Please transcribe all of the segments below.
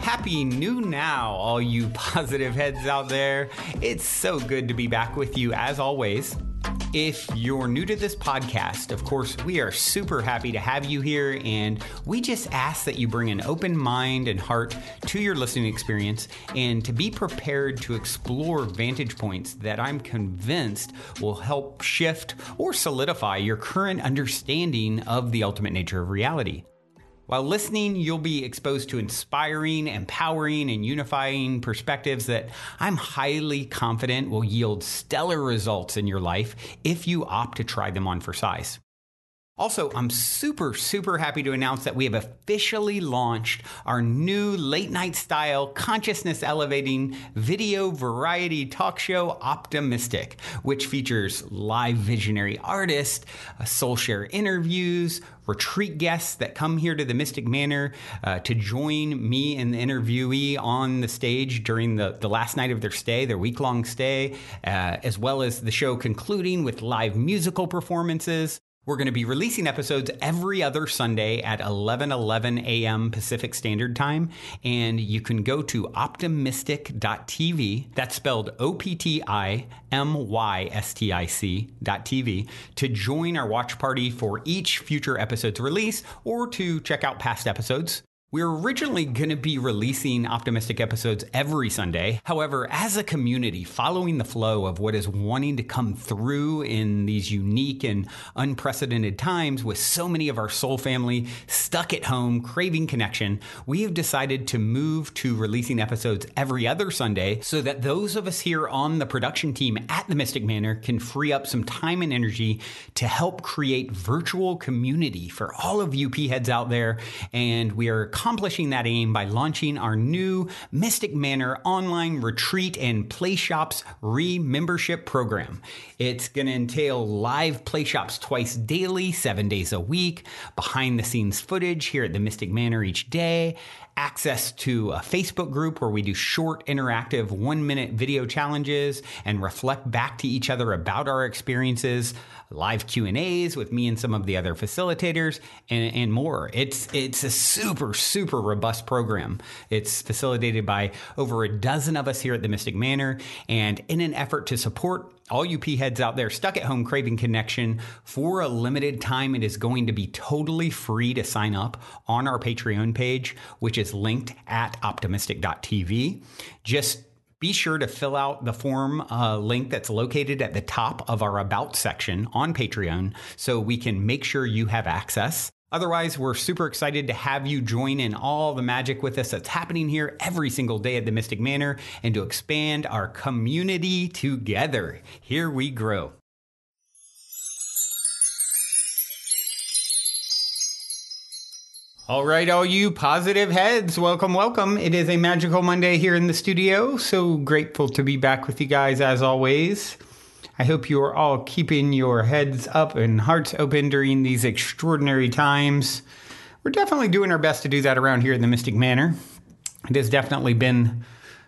Happy New Now, all you positive heads out there. It's so good to be back with you as always. If you're new to this podcast, of course, we are super happy to have you here, and we just ask that you bring an open mind and heart to your listening experience and to be prepared to explore vantage points that I'm convinced will help shift or solidify your current understanding of the ultimate nature of reality. While listening, you'll be exposed to inspiring, empowering, and unifying perspectives that I'm highly confident will yield stellar results in your life if you opt to try them on for size. Also, I'm super happy to announce that we have officially launched our new late-night style, consciousness-elevating video variety talk show, Optimistic, which features live visionary artists, soul share interviews, retreat guests that come here to the Mystic Manor to join me and the interviewee on the stage during the last night of their stay, their week-long stay, as well as the show concluding with live musical performances. We're going to be releasing episodes every other Sunday at 11:11 a.m. Pacific Standard Time, and you can go to optimistic.tv, that's spelled OPTIMYSTIC.tv, to join our watch party for each future episode's release or to check out past episodes. We're originally going to be releasing Optimistic episodes every Sunday. However, as a community, following the flow of what is wanting to come through in these unique and unprecedented times with so many of our soul family stuck at home, craving connection, we have decided to move to releasing episodes every other Sunday so that those of us here on the production team at the Mystic Manor can free up some time and energy to help create virtual community for all of you P-heads out there. And we are accomplishing that aim by launching our new Mystic Manor Online Retreat and Playshops re-membership program. It's going to entail live Playshops twice daily, 7 days a week, behind-the-scenes footage here at the Mystic Manor each day, access to a Facebook group where we do short, interactive, 1-minute video challenges and reflect back to each other about our experiences, live Q&As with me and some of the other facilitators, and more. It's a super robust program. It's facilitated by over a dozen of us here at the Mystic Manor, and in an effort to support all you P-heads out there stuck at home craving connection, for a limited time, it is going to be totally free to sign up on our Patreon page, which is linked at optimistic.tv. Just be sure to fill out the form link that's located at the top of our About section on Patreon so we can make sure you have access. Otherwise, we're super excited to have you join in all the magic with us that's happening here every single day at the Mystic Manor and to expand our community together. Here we grow. All right, all you positive heads, welcome. It is a magical Monday here in the studio. So grateful to be back with you guys as always. I hope you are all keeping your heads up and hearts open during these extraordinary times. We're definitely doing our best to do that around here in the Mystic Manor. It has definitely been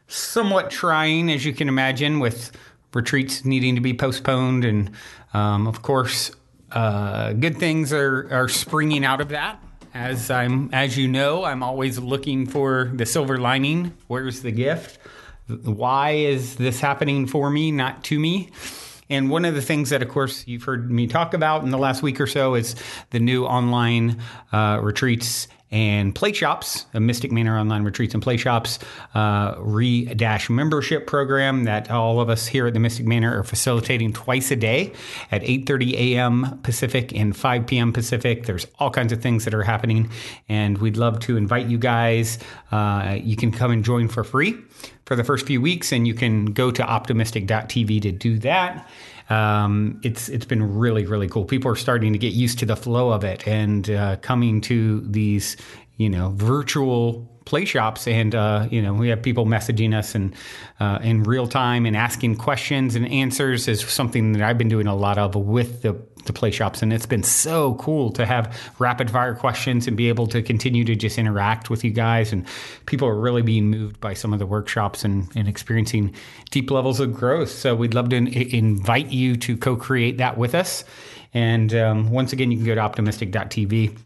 somewhat trying, as you can imagine, with retreats needing to be postponed. And of course, good things are springing out of that. As you know, I'm always looking for the silver lining. Where's the gift? Why is this happening for me, not to me? And one of the things that, of course, you've heard me talk about in the last week or so is the new online retreats and Playshops, a Mystic Manor Online Retreats and Playshops membership program that all of us here at the Mystic Manor are facilitating twice a day at 8:30 a.m. Pacific and 5 p.m. Pacific. There's all kinds of things that are happening, and we'd love to invite you guys. You can come and join for free for the first few weeks, and you can go to optimistic.tv to do that. It's been really cool. People are starting to get used to the flow of it and coming to these, virtual play shops. And, we have people messaging us and in real time and asking questions and answers is something that I've been doing a lot of with the play shops. And it's been so cool to have rapid fire questions and be able to continue to just interact with you guys. And people are really being moved by some of the workshops and experiencing deep levels of growth. So we'd love to invite you to co-create that with us. And once again, you can go to optimistic.tv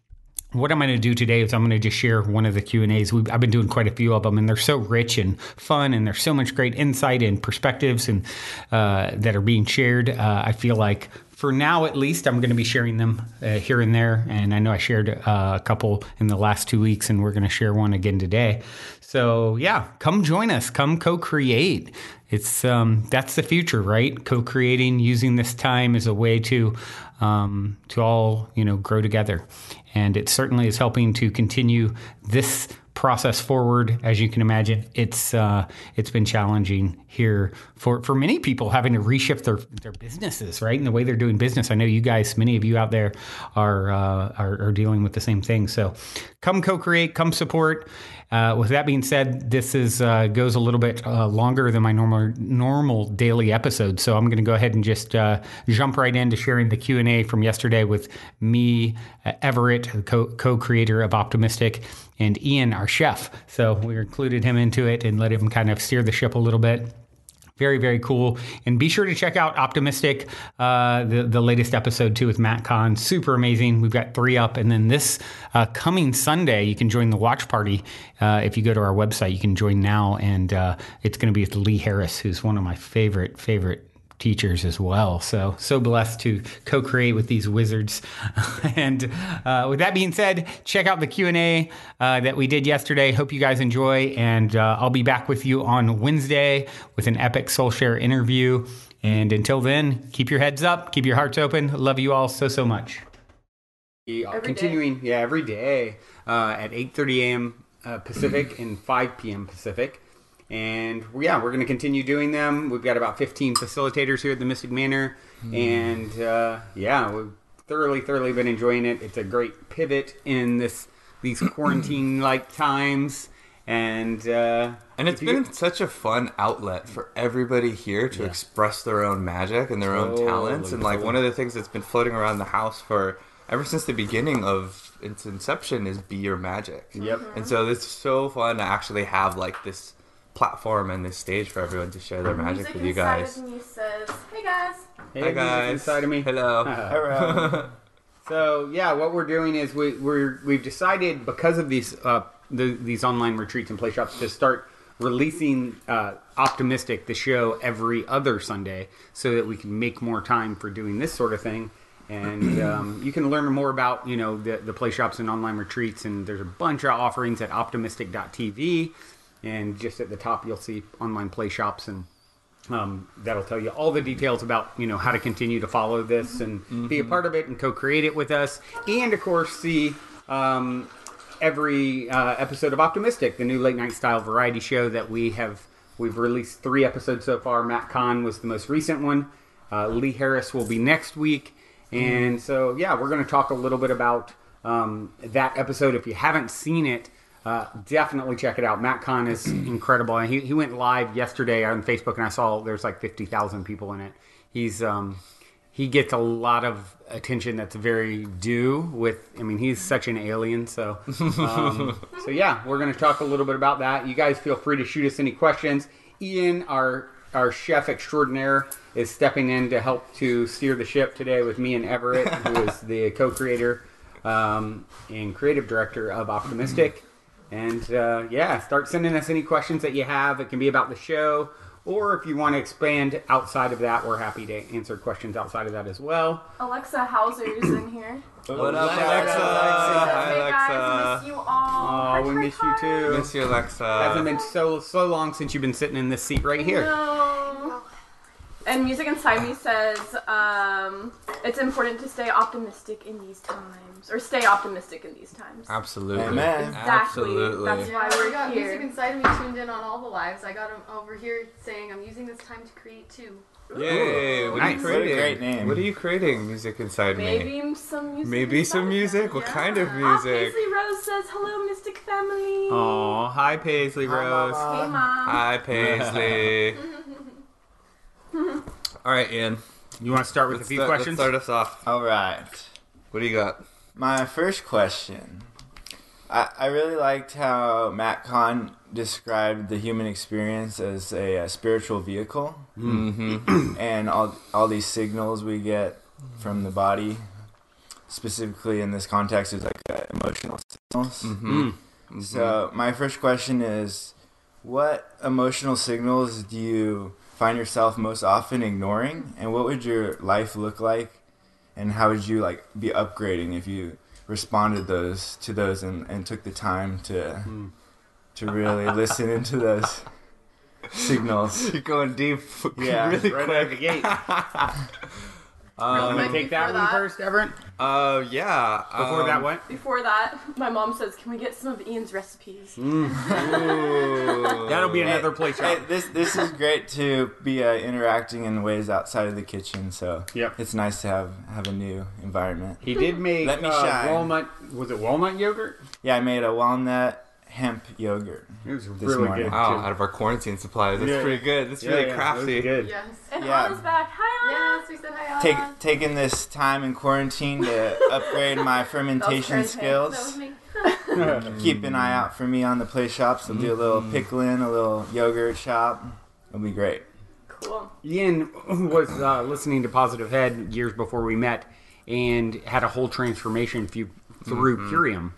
what I'm going to do today is I'm going to just share one of the Q&As. I've been doing quite a few of them, and they're so rich and fun, and there's so much great insight and perspectives and that are being shared. I feel like for now, at least, I'm going to be sharing them here and there. And I know I shared a couple in the last 2 weeks, and we're going to share one again today. So yeah, come join us. Come co-create. It's that's the future, right? Co-creating, using this time as a way to all grow together, and it certainly is helping to continue this process forward. As you can imagine, it's been challenging here for many people, having to reshift their businesses, right, and the way they're doing business. I know you guys, many of you out there, are dealing with the same thing. So come co-create, come support. With that being said, this goes a little bit longer than my normal daily episode. So I'm going to go ahead and just jump right into sharing the Q&A from yesterday with me, Everett, co-creator of Optimistic, and Ian, our chef. So we included him into it and let him kind of steer the ship a little bit. Very, very cool. And be sure to check out Optimistic, the latest episode too with Matt Kahn. Super amazing. We've got 3 up. And then this coming Sunday, you can join the watch party. If you go to our website, you can join now. And it's going to be with Lee Harris, who's one of my favorite teachers as well. So blessed to co-create with these wizards. And with that being said, check out the Q&A that we did yesterday. Hope you guys enjoy. And I'll be back with you on Wednesday with an epic soul share interview. And until then, keep your heads up, keep your hearts open. Love you all so much. We are continuing every day at 8:30 a.m. Pacific and 5 p.m. Pacific. And we're going to continue doing them. We've got about 15 facilitators here at the Mystic Manor. And we've thoroughly been enjoying it. It's a great pivot in these quarantine-like times. And it's been such a fun outlet for everybody here to express their own magic and their own talents. And one of the things that's been floating around the house ever since the beginning of its inception is Be Your Magic. Yep. And so it's so fun to actually have this platform and this stage for everyone to share their magic with you guys. Music inside of me says, "Hey guys." Hi guys. Inside of me. Hello. Hello. So what we're doing is we've decided, because of these online retreats and play shops, to start releasing Optimistic, the show, every other Sunday, so that we can make more time for doing this sort of thing. And you can learn more about the play shops and online retreats, and there's a bunch of offerings at optimistic.tv. And just at the top, you'll see online play shops, and that'll tell you all the details about how to continue to follow this and be a part of it and co-create it with us. And of course, see every episode of Optimistic, the new late night style variety show that we've released 3 episodes so far. Matt Kahn was the most recent one. Lee Harris will be next week, and so we're going to talk a little bit about that episode. If you haven't seen it, definitely check it out. Matt Kahn is incredible. And he went live yesterday on Facebook, and I saw there's 50,000 people in it. He gets a lot of attention that's very due he's such an alien. So, we're going to talk a little bit about that. You guys feel free to shoot us any questions. Ian, our chef extraordinaire, is stepping in to help to steer the ship today with me and Everett, who is the co-creator and creative director of Optimistic. And start sending us any questions that you have. It can be about the show, or if you want to expand outside of that, we're happy to answer questions outside of that as well. Alexa Hauser's in here. What up, Alexa? Hi, Hey Alexa. guys, miss you all. Oh, we miss you too. Miss you, Alexa. It hasn't been so long since you've been sitting in this seat right here. No. And Music Inside Me says, it's important to stay optimistic in these times. Or stay optimistic in these times. Absolutely. Amen. Exactly. Absolutely. That's why we're got here. Music Inside of Me tuned in on all the lives. I got him over here saying, I'm using this time to create too. Yay! What are you Nice. creating? What a great name. What are you creating? Music Inside Me. Maybe some music. Maybe some music? What kind of music? Paisley Rose says, hello, Mystic family. Oh, hi Paisley Rose. Hey, Mom. Hi, Paisley. All right, Ian. You want to start with a few questions? Let's start us off. All right. What do you got? My first question. I really liked how Matt Kahn described the human experience as a spiritual vehicle. Mm-hmm. And all these signals we get from the body, specifically in this context, is like emotional So my first question is, what emotional signals do you find yourself most often ignoring, and what would your life look like, and how would you like be upgrading if you responded to those and took the time to really listen into those signals? You're going deep. Yeah, really Right quick. out of the gate. I'm going to take that one first, Everett. Yeah. Before that, what? Before that, my mom says, "Can we get some of Ian's recipes?" Ooh. That'll be another play shop. Hey, this is great to be interacting in ways outside of the kitchen. So it's nice to have a new environment. He did make Let me shine. walnut. Was it walnut yogurt? Yeah, I made a walnut hemp yogurt. It was This really morning. good. Wow, too. out of our quarantine supplies. That's Yeah. pretty good. That's really crafty. That was good. Yes. And Yeah. Anna's back. Hi, Anna. Yes, we said hi, Anna. Taking this time in quarantine to upgrade my fermentation That That was skills. me. Keep an eye out for me on the Playshops. We'll do a little pickling, a little yogurt shop. It'll be great. Cool. Ian was listening to Positive Head years before we met and had a whole transformation through Purium.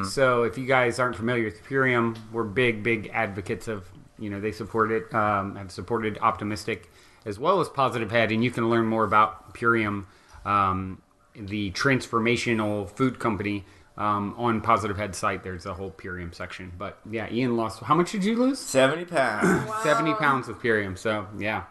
So if you guys aren't familiar with Purium, we're big advocates of, they support it, have supported Optimistic as well as Positive Head, and you can learn more about Purium, the transformational food company, on Positive Head site. There's a whole Purium section. But yeah, Ian lost, how much did you lose? 70 pounds. 70 pounds of Purium, so yeah.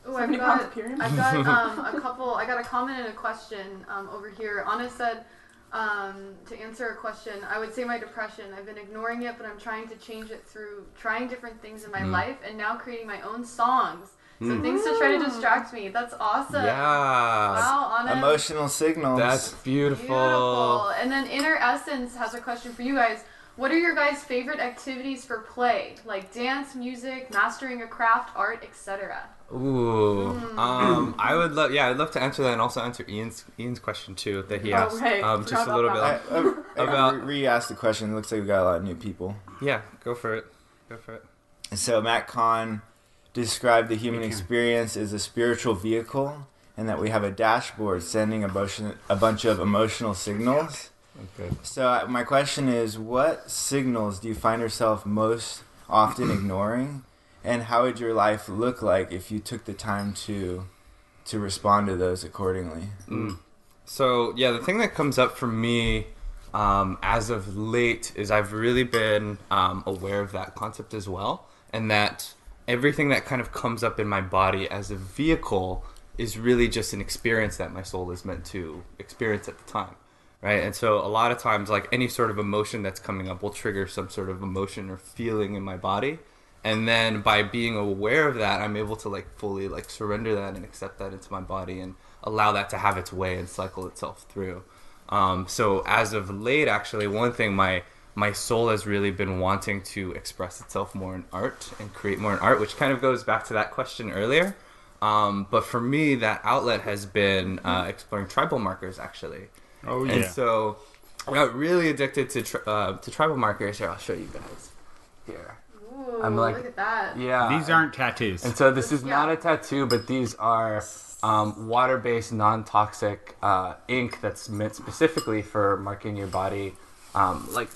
Oh, 70 pounds of Purium? I've got a couple. I got a comment and a question over here. Anna said, to answer a question, I would say my depression. I've been ignoring it, but I'm trying to change it through trying different things in my life and now creating my own songs. So things to try to distract me. That's awesome. Yeah. Wow, Anna. Emotional signals. That's beautiful. Beautiful. And then Inner Essence has a question for you guys. What are your guys' favorite activities for play? Like dance, music, mastering a craft, art, etc. Ooh. I'd love to answer that and also answer Ian's question too that he asked. right. Just Forgot a little bit. about About- re-asked the question. It looks like we got a lot of new people. Yeah, go for it. And so Matt Kahn described the human experience as a spiritual vehicle, and that we have a dashboard sending a bunch of emotional signals. Okay. So my question is, what signals do you find yourself most often ignoring, and how would your life look like if you took the time to respond to those accordingly? So yeah, the thing that comes up for me as of late is I've really been aware of that concept as well, and that everything that kind of comes up in my body as a vehicle is really just an experience that my soul is meant to experience at the time, right? And so a lot of times, like any sort of emotion that's coming up will trigger some sort of emotion or feeling in my body, and then by being aware of that, I'm able to like fully like surrender that and accept that into my body and allow that to have its way and cycle itself through. So as of late, actually, one thing my soul has really been wanting to express itself more in art and create more in art, which kind of goes back to that question earlier. But for me, that outlet has been exploring tribal markers, actually. Oh, yeah. And so I got really addicted to tribal markers. Here, I'll show you guys. Here. Ooh, I'm like- look at that. Yeah. These aren't tattoos. And so this is not Yeah. a tattoo, but these are water-based, non-toxic ink that's meant specifically for marking your body, like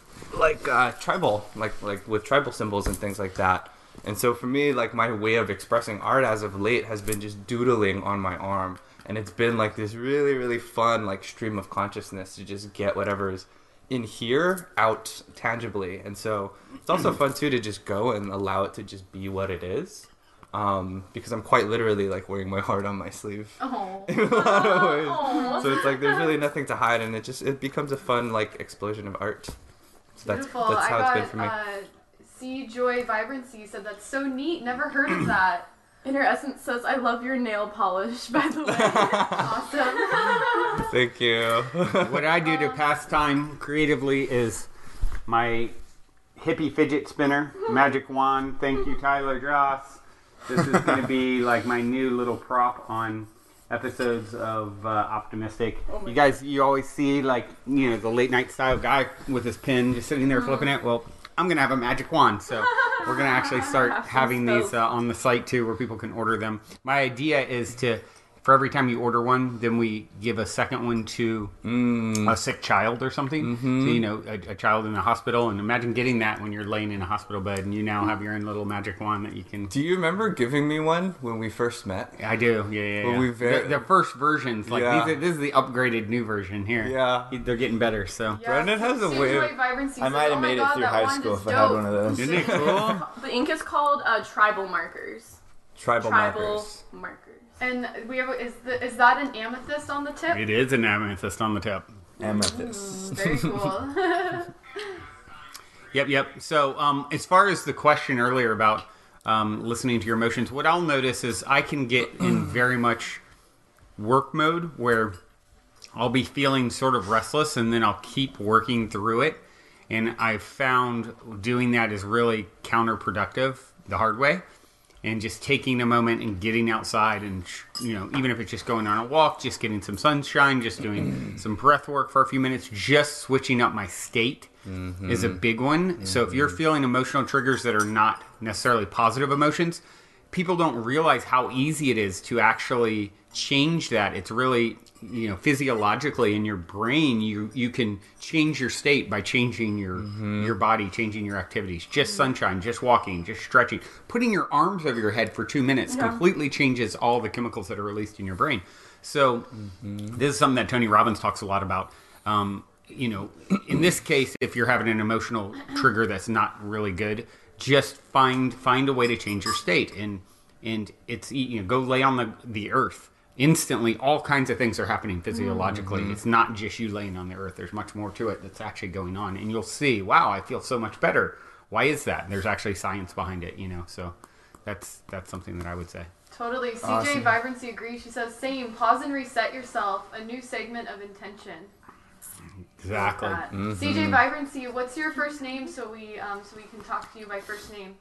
tribal, like with tribal symbols and things like that. And so for me, like my way of expressing art as of late has been just doodling on my arm, and it's been like this really, really fun like stream of consciousness to just get whatever's in here out tangibly. And so it's also fun too to just go and allow it to just be what it is. Because I'm quite literally like wearing my heart on my sleeve Oh. in a lot of ways. Aw. So it's like there's really nothing to hide, and it becomes a fun like explosion of art. So Beautiful. that's how I it's got, been for me. See Joy Vibrancy said that's so neat. Never heard of that. Inner Essence says, "I love your nail polish." By the way, Awesome. Thank you. What I do to pass time creatively is my hippie fidget spinner, magic wand. Thank you, Tyler Dross. This is going to be like my new little prop on episodes of Optimistic. You guys, you always see like, the late night style guy with his pen just sitting there flipping it. Well, I'm going to have a magic wand. So we're going to actually start having these on the site too, where people can order them. My idea is to for every time you order one, then we give a second one to a sick child or something. So, a child in the hospital. And imagine getting that when you're laying in a hospital bed and you now have your own little magic wand that you can... Do you remember giving me one when we first met? I do, yeah. The first versions, this is the upgraded new version here. Yeah. They're getting better, so... Yeah, Brandon has a way of... I might have made it through high school if I had one of those. Isn't it cool? The ink is called tribal markers. Tribal markers. And we have is that an amethyst on the tip? It is an amethyst on the tip. Amethyst. Very cool. Yep. So, as far as the question earlier about listening to your emotions, what I'll notice is I can get in very much work mode where I'll be feeling sort of restless and then I'll keep working through it. And I've found doing that is really counterproductive the hard way. And just taking a moment and getting outside and, even if it's just going on a walk, just getting some sunshine, just doing some breath work for a few minutes, just switching up my state is a big one. So if you're feeling emotional triggers that are not necessarily positive emotions, people don't realize how easy it is to actually change that. It's really, physiologically in your brain, you can change your state by changing your body, changing your activities. Just sunshine, just walking, just stretching. Putting your arms over your head for 2 minutes completely changes all the chemicals that are released in your brain. So this is something that Tony Robbins talks a lot about. In this case, if you're having an emotional trigger that's not really good, just find a way to change your state. And it's, go lay on the earth. Instantly, all kinds of things are happening physiologically. It's not just you laying on the earth. There's much more to it that's actually going on. And you'll see, wow, I feel so much better. Why is that? There's actually science behind it, So that's something that I would say. Totally. CJ Awesome. Vibrancy agrees. She says, same. Pause and reset yourself. A new segment of intention. Exactly. CJ Vibrancy, what's your first name so we can talk to you by first name?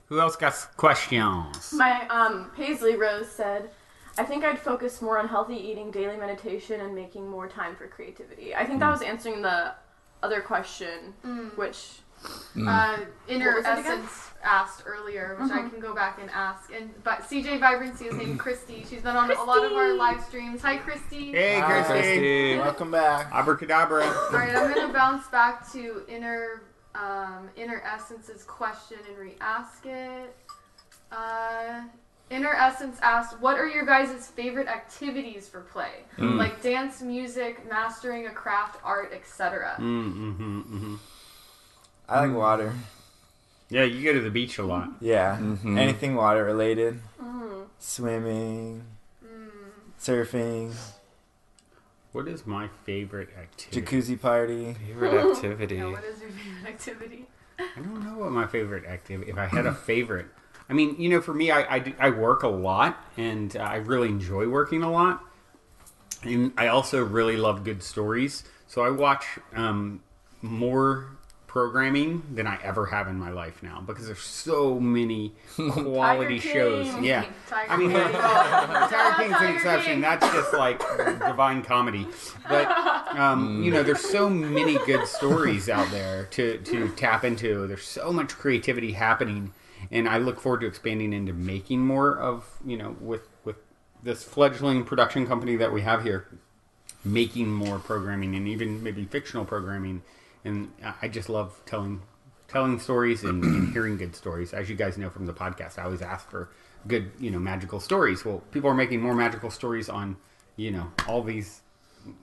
Who else got questions? My Paisley Rose said, I think I'd focus more on healthy eating, daily meditation, and making more time for creativity. I think that was answering the other question, which... Inner was it again? Essence asked earlier, which I can go back and ask. But CJ Vibrancy is named Christy. She's been on a lot of our live streams. Hi, Christy. Hey, Hi, Christy. Welcome back. Abracadabra. All right, I'm going to bounce back to Inner Essence's question and re-ask it. Inner Essence asked, what are your guys' favorite activities for play? Like dance, music, mastering a craft, art, etc. I like water. Yeah, you go to the beach a lot. Yeah. Anything water related. Swimming. Surfing. What is my favorite activity? Jacuzzi party. Favorite activity. Yeah, what is your favorite activity? I don't know what my favorite activity. If I had a favorite, I mean, for me, I work a lot, and I really enjoy working a lot, and I also really love good stories. So I watch more programming than I ever have in my life now because there's so many quality shows. Yeah, I mean, Tiger King's an exception. That's just like divine comedy. But there's so many good stories out there to tap into. There's so much creativity happening, and I look forward to expanding into making more of with this fledgling production company that we have here, making more programming and even maybe fictional programming. And I just love telling stories and hearing good stories. As you guys know from the podcast, I always ask for good, magical stories. Well, people are making more magical stories on, all these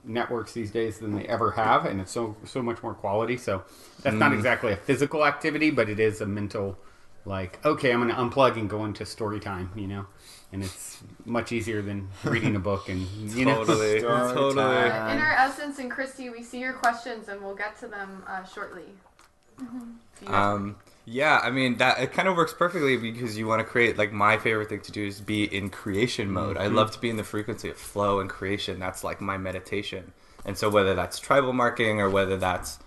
networks these days than they ever have, and it's so much more quality. So that's not exactly a physical activity, but it is a mental, like, okay, I'm going to unplug and go into story time, and it's much easier than reading a book and Totally. Inner Essence and Christy, we see your questions and we'll get to them shortly. Yeah, I mean, that it kind of works perfectly because you want to create, like, my favorite thing to do is be in creation mode. I love to be in the frequency of flow and creation. That's like my meditation. And so whether that's tribal marking or whether that's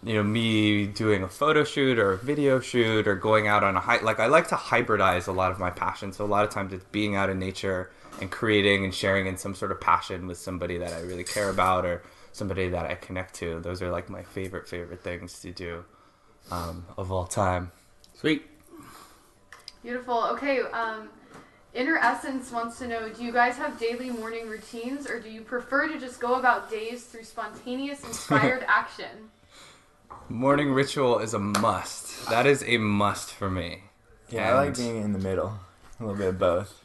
me doing a photo shoot or a video shoot or going out on a hike. Like, I like to hybridize a lot of my passion. So a lot of times it's being out in nature and creating and sharing in some sort of passion with somebody that I really care about or somebody that I connect to. Those are like my favorite things to do of all time. Sweet. Beautiful. Okay, Inner Essence wants to know, do you guys have daily morning routines, or do you prefer to just go about days through spontaneous, inspired action? Morning ritual is a must. That is a must for me. Yeah, I like being in the middle. A little bit of both.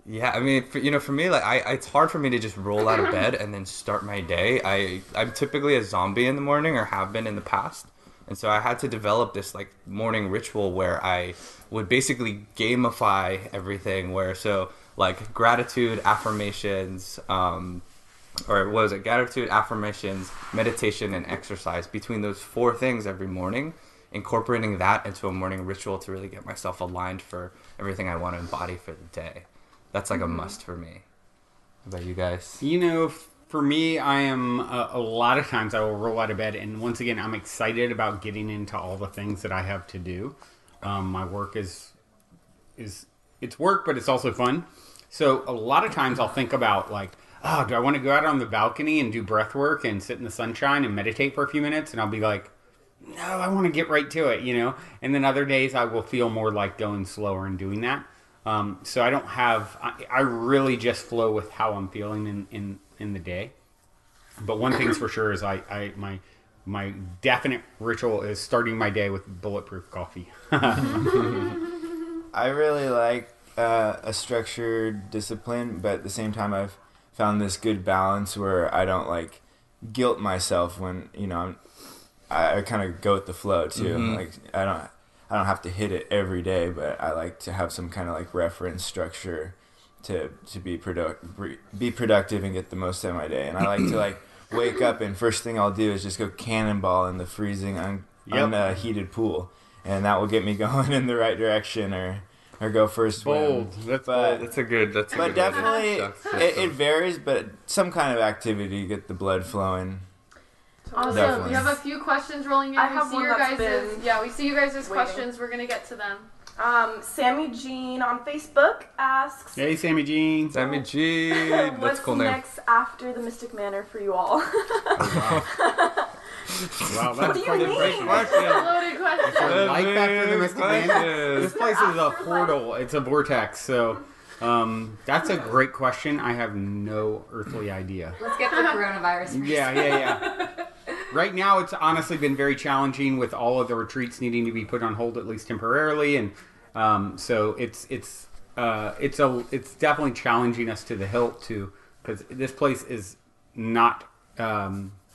Yeah, I mean, for me, like, it's hard for me to just roll out of bed and then start my day. I'm typically a zombie in the morning, or have been in the past. And so I had to develop this, like, morning ritual where I would basically gamify everything, like, gratitude, affirmations, gratitude, affirmations, meditation, and exercise. Between those 4 things every morning, incorporating that into a morning ritual to really get myself aligned for everything I want to embody for the day. That's like a must for me. How about you guys? You know, for me, I am a lot of times I will roll out of bed, and once again, I'm excited about getting into all the things that I have to do. My work is it's work, but it's also fun. So a lot of times I'll think about, like, oh, do I want to go out on the balcony and do breath work and sit in the sunshine and meditate for a few minutes? And I'll be like, no, I want to get right to it, you know? And then other days I will feel more like going slower and doing that. So I don't have, I really just flow with how I'm feeling in the day. But one thing's for sure is my definite ritual is starting my day with bulletproof coffee. I really like a structured discipline, but at the same time I've found this good balance where I don't like guilt myself when, you know, I kind of go with the flow too. Mm-hmm. Like I don't have to hit it every day, but I like to have some kind of like reference structure to be productive and get the most out of my day. And I like to like wake up and first thing I'll do is just go cannonball in the freezing unheated pool, and that will get me going in the right direction, or go for a swim. That's a good. But definitely, it varies. But some kind of activity to get the blood flowing. Awesome. Definitely. We have a few questions rolling in. I have one that's been we see you guys' waiting. questions. We're gonna get to them. Sammy Jean on Facebook asks, Hey, Sammy Jean. Sammy G. That's what's a cool name. next after the Mystic Manor for you all? Wow, What that's do quite you a mean? question. Loaded question. Life after the Mystic Manor. This place is a Afterlife. portal. It's a vortex. So that's a great question. I have no earthly idea. Let's get the coronavirus first. Yeah. Right now, it's honestly been very challenging with all of the retreats needing to be put on hold, at least temporarily, and so it's definitely challenging us to the hilt too, because this place is not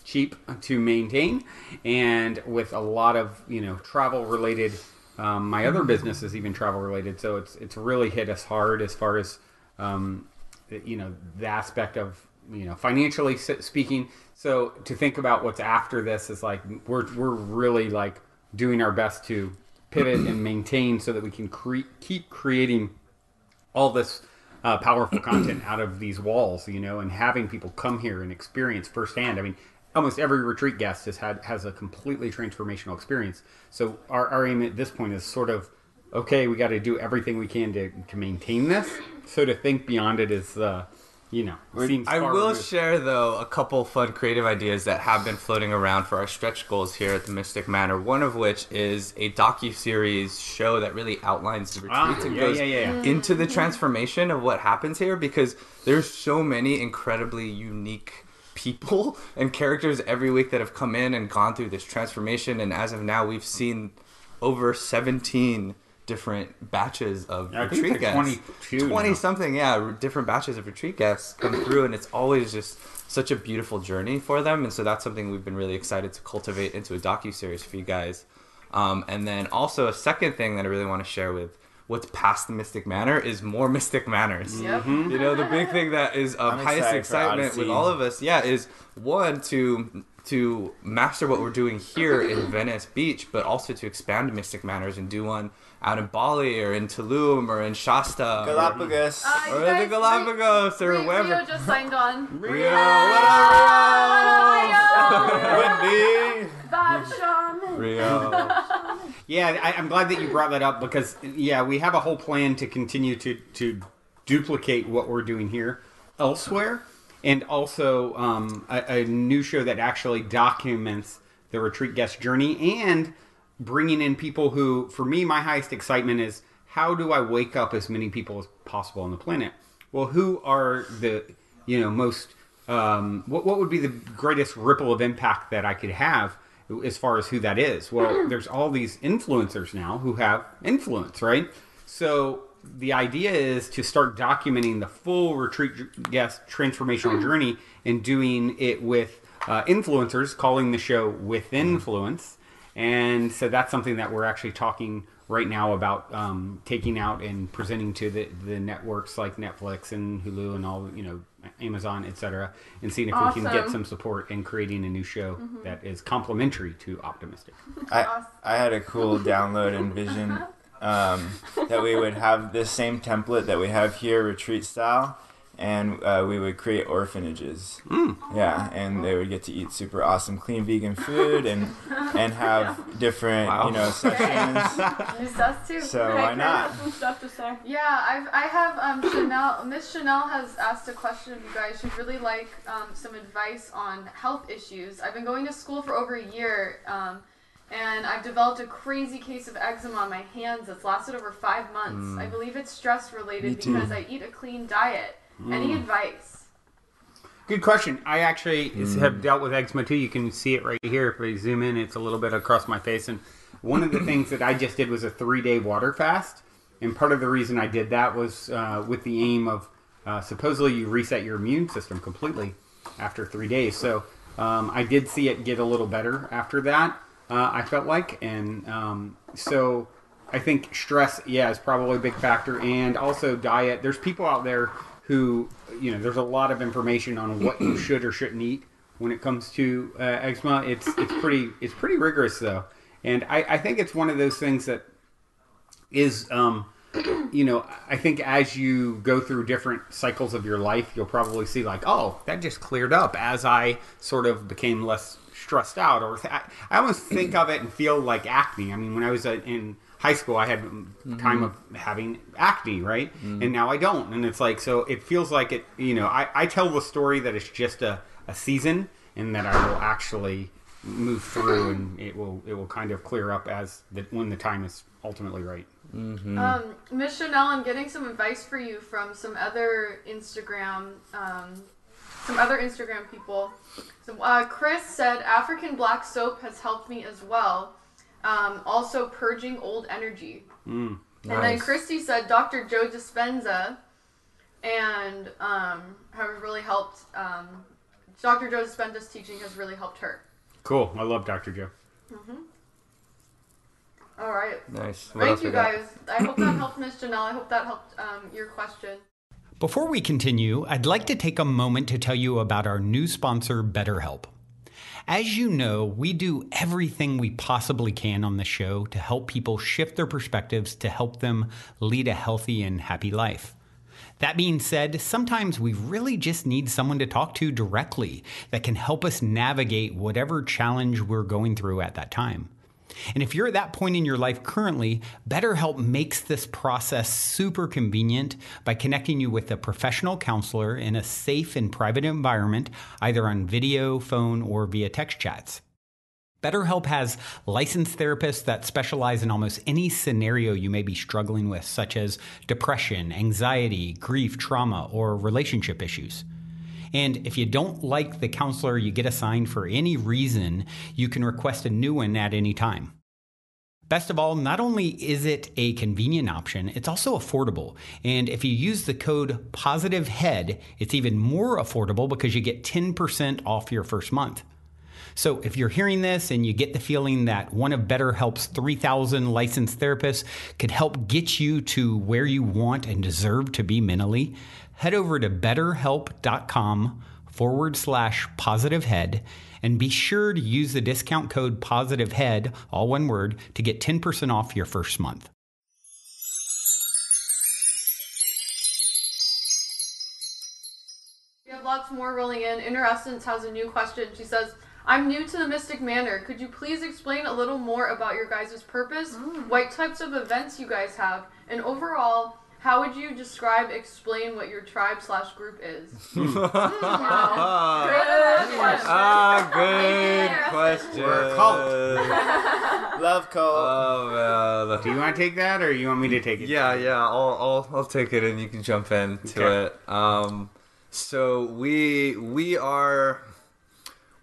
cheap to maintain, and with a lot of travel related. My other business is even travel related, so it's really hit us hard as far as the aspect of financially speaking. So to think about what's after this is like we're really like doing our best to pivot and maintain so that we can keep creating all this powerful content out of these walls, and having people come here and experience firsthand. I mean, almost every retreat guest has a completely transformational experience. So our aim at this point is sort of, okay, we got to do everything we can to maintain this. So to think beyond it is, seems I far will removed. share, though, a couple fun creative ideas that have been floating around for our stretch goals here at the Mystic Manor. One of which is a docu-series show that really outlines the retreats and goes into the transformation of what happens here, because there's so many incredibly unique people and characters every week that have come in and gone through this transformation. And as of now, we've seen over 17 different batches of retreat guests. 20 something, different batches of retreat guests come through, and it's always just such a beautiful journey for them. And so that's something we've been really excited to cultivate into a docu-series for you guys. And then also a second thing that I really want to share with what's past the Mystic Manor is more Mystic Manors. Yep. The big thing that is of highest excitement with all of us, is one, to master what we're doing here in Venice Beach, but also to expand Mystic Manors and do one out in Bali or in Tulum or in Shasta. Galapagos. Or the Galapagos or wherever. Rio just signed on. Rio! What up, Wendy. Bye, Sean. Rio? Yeah, I'm glad that you brought that up because, we have a whole plan to continue to duplicate what we're doing here elsewhere. And also a new show that actually documents the retreat guest journey and bringing in people who, for me, my highest excitement is how do I wake up as many people as possible on the planet? Well, who are the, most, what would be the greatest ripple of impact that I could have as far as who that is? Well, there's all these influencers now who have influence, right? So the idea is to start documenting the full retreat guest transformational journey and doing it with influencers, calling the show With Influence. And so that's something that we're actually talking right now about taking out and presenting to the networks like Netflix and Hulu and all, Amazon, etc., and seeing if we can get some support in creating a new show that is complementary to Optimistic. I had a cool download and vision that we would have this same template that we have here, retreat style, and we would create orphanages. Yeah, and they would get to eat super awesome, clean vegan food and have different, sessions. Use us too. So why not? Some stuff to say. Yeah, I have Chanel. Miss Chanel has asked a question of you guys. She'd really like some advice on health issues. I've been going to school for over a year, and I've developed a crazy case of eczema on my hands that's lasted over 5 months. I believe it's stress related because I eat a clean diet. Any advice? Good question. I actually have dealt with eczema too. You can see it right here. If I zoom in, it's a little bit across my face. And one of the things that I just did was a 3-day water fast. And part of the reason I did that was with the aim of supposedly you reset your immune system completely after 3 days. So I did see it get a little better after that, I felt like. And so I think stress, is probably a big factor. And also diet. There's people out there who, there's a lot of information on what you should or shouldn't eat when it comes to eczema. It's pretty rigorous though, and I think it's one of those things that is, I think as you go through different cycles of your life, you'll probably see like, oh, that just cleared up as I sort of became less stressed out, or I almost think of it and feel like acne. I mean, when I was in high school, I had time of having acne, right? And now I don't. And it's like, so it feels like it, I tell the story that it's just a season and that I will actually move through and it will kind of clear up when the time is ultimately right. Miss Chanel, I'm getting some advice for you from some other Instagram people. So, Chris said, African black soap has helped me as well. Also purging old energy. Nice. And then Christy said Dr. Joe Dispenza and have really helped. Dr. Joe Dispenza's teaching has really helped her. Cool. I love Dr. Joe. All right. Nice. Thank you guys. I hope that helped Miss Janelle. I hope that helped your question. Before we continue, I'd like to take a moment to tell you about our new sponsor, BetterHelp. As you know, we do everything we possibly can on the show to help people shift their perspectives to help them lead a healthy and happy life. That being said, sometimes we really just need someone to talk to directly that can help us navigate whatever challenge we're going through at that time. And if you're at that point in your life currently, BetterHelp makes this process super convenient by connecting you with a professional counselor in a safe and private environment, either on video, phone, or via text chats. BetterHelp has licensed therapists that specialize in almost any scenario you may be struggling with, such as depression, anxiety, grief, trauma, or relationship issues. And if you don't like the counselor you get assigned for any reason, you can request a new one at any time. Best of all, not only is it a convenient option, it's also affordable. And if you use the code POSITIVEHEAD, it's even more affordable because you get 10% off your first month. So if you're hearing this and you get the feeling that one of BetterHelp's 3,000 licensed therapists could help get you to where you want and deserve to be mentally, head over to betterhelp.com/positivehead and be sure to use the discount code POSITIVEHEAD, all one word, to get 10% off your first month. We have lots more rolling in. Inner Essence has a new question. She says, I'm new to the Mystic Manor. Could you please explain a little more about your guys' purpose, what types of events you guys have, and overall, how would you explain what your tribe/group is? Great Good question. We're a cult. Love cult. Oh man. Do you want to take that, or you want me to take it? Yeah. I'll take it, and you can jump into it. So we are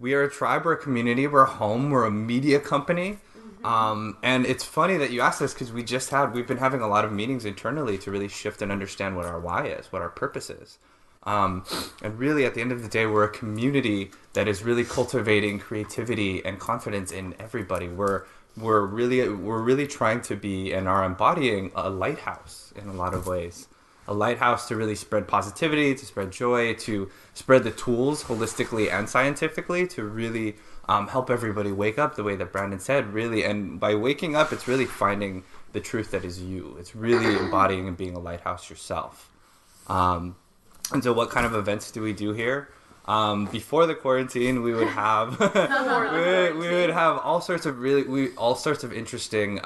a tribe, we're a community, we're a home, we're a media company. And it's funny that you asked this because we've been having a lot of meetings internally to really shift and understand what our why is, what our purpose is. And really at the end of the day, we're a community that is really cultivating creativity and confidence in everybody. We're really trying to be and are embodying a lighthouse in a lot of ways. A lighthouse to really spread positivity, to spread joy, to spread the tools holistically and scientifically to really help everybody wake up the way that Brandon said, really. And by waking up, it's really finding the truth that is you. It's really embodying and being a lighthouse yourself. And so what kind of events do we do here? Before the quarantine, we would have we would have all sorts of interesting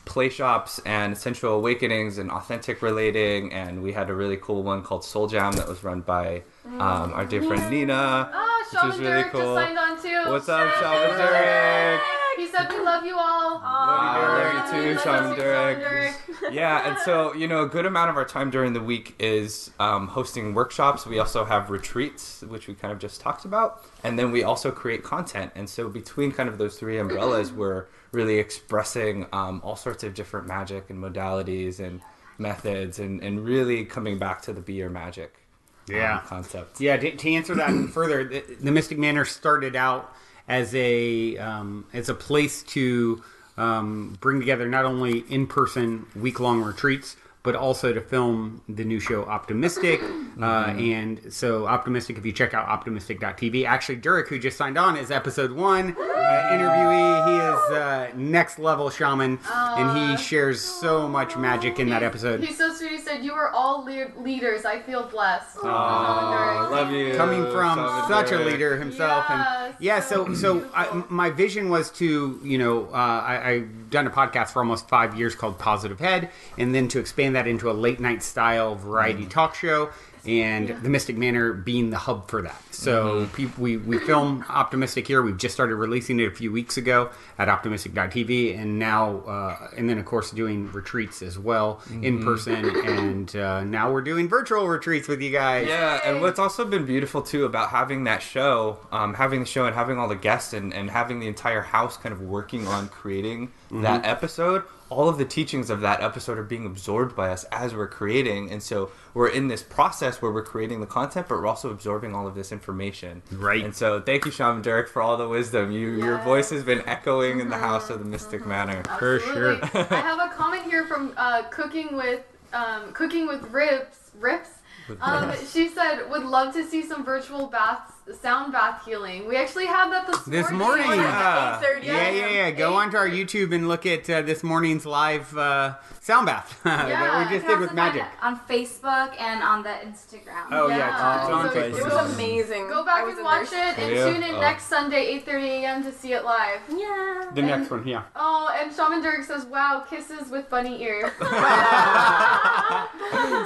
Playshops and sensual awakenings and authentic relating, and we had a really cool one called Soul Jam that was run by our dear friend Nina, which was really Derek cool. just signed on too. What's up, Shaman Derek? He said we love you all. Love you too, Shaman Derek. Derek. Yeah, and so a good amount of our time during the week is hosting workshops. We also have retreats, which we kind of just talked about, and then we also create content. And so between kind of those three umbrellas, we're really expressing all sorts of different magic and modalities and methods, and really coming back to the Be Your Magic concept. Yeah, to answer that further, the Mystic Manor started out as a place to bring together not only in-person week-long retreats, but also to film the new show Optimistic. And so Optimistic, if you check out optimistic.tv, actually Derek, who just signed on, is episode 1 interviewee. He is next level shaman, and he shares so much magic in that episode. He's so sweet. He said, "You are all leaders. I feel blessed." Love you. Coming from such a leader himself. Yes. And so my vision was to, I've done a podcast for almost 5 years called Positive Head, and then to expand that into a late night style variety talk show, and the Mystic Manor being the hub for that. So we film Optimistic here. We've just started releasing it a few weeks ago at optimistic.tv, and now and then of course doing retreats as well in person, and now we're doing virtual retreats with you guys. Yeah, and what's also been beautiful too about having that show, having the show and having all the guests and having the entire house kind of working on creating that episode, all of the teachings of that episode are being absorbed by us as we're creating, and so we're in this process where we're creating the content, but we're also absorbing all of this information. Right. And so thank you, Shaman Derek, for all the wisdom. Your voice has been echoing in the house of the Mystic Manor. For sure. I have a comment here from Cooking with Rips. She said, would love to see some virtual sound bath healing. We actually had that this morning. Yeah. 8:30. Yeah. Go onto our YouTube and look at this morning's live sound bath that we just did with magic. On Facebook and on the Instagram. Oh yeah, it's on So Facebook. It was amazing. Go back I was and in watch there. it, and tune in next Sunday, 8:30 a.m. to see it live. Yeah. The next one, yeah. Oh, and Shaman Derek says, "Wow, kisses with bunny ears."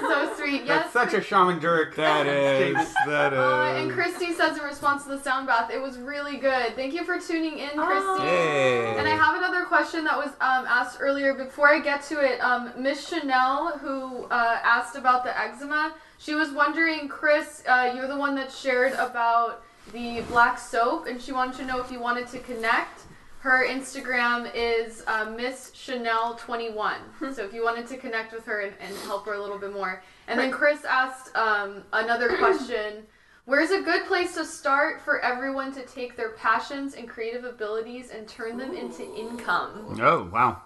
So sweet. Yes. That's such a Shaman Derek. That is. And Christy says in response to the sound bath, it was really good. Thank you for tuning in, Christy. Yay. And I have another question that was asked earlier. Before I get to it, Miss Chanel, who asked about the eczema, she was wondering, Chris, you're the one that shared about the black soap, and she wanted to know if you wanted to connect. Her Instagram is Miss Chanel 21. So if you wanted to connect with her and help her a little bit more. And then Chris asked another question. Where's a good place to start for everyone to take their passions and creative abilities and turn them into income? Oh, wow.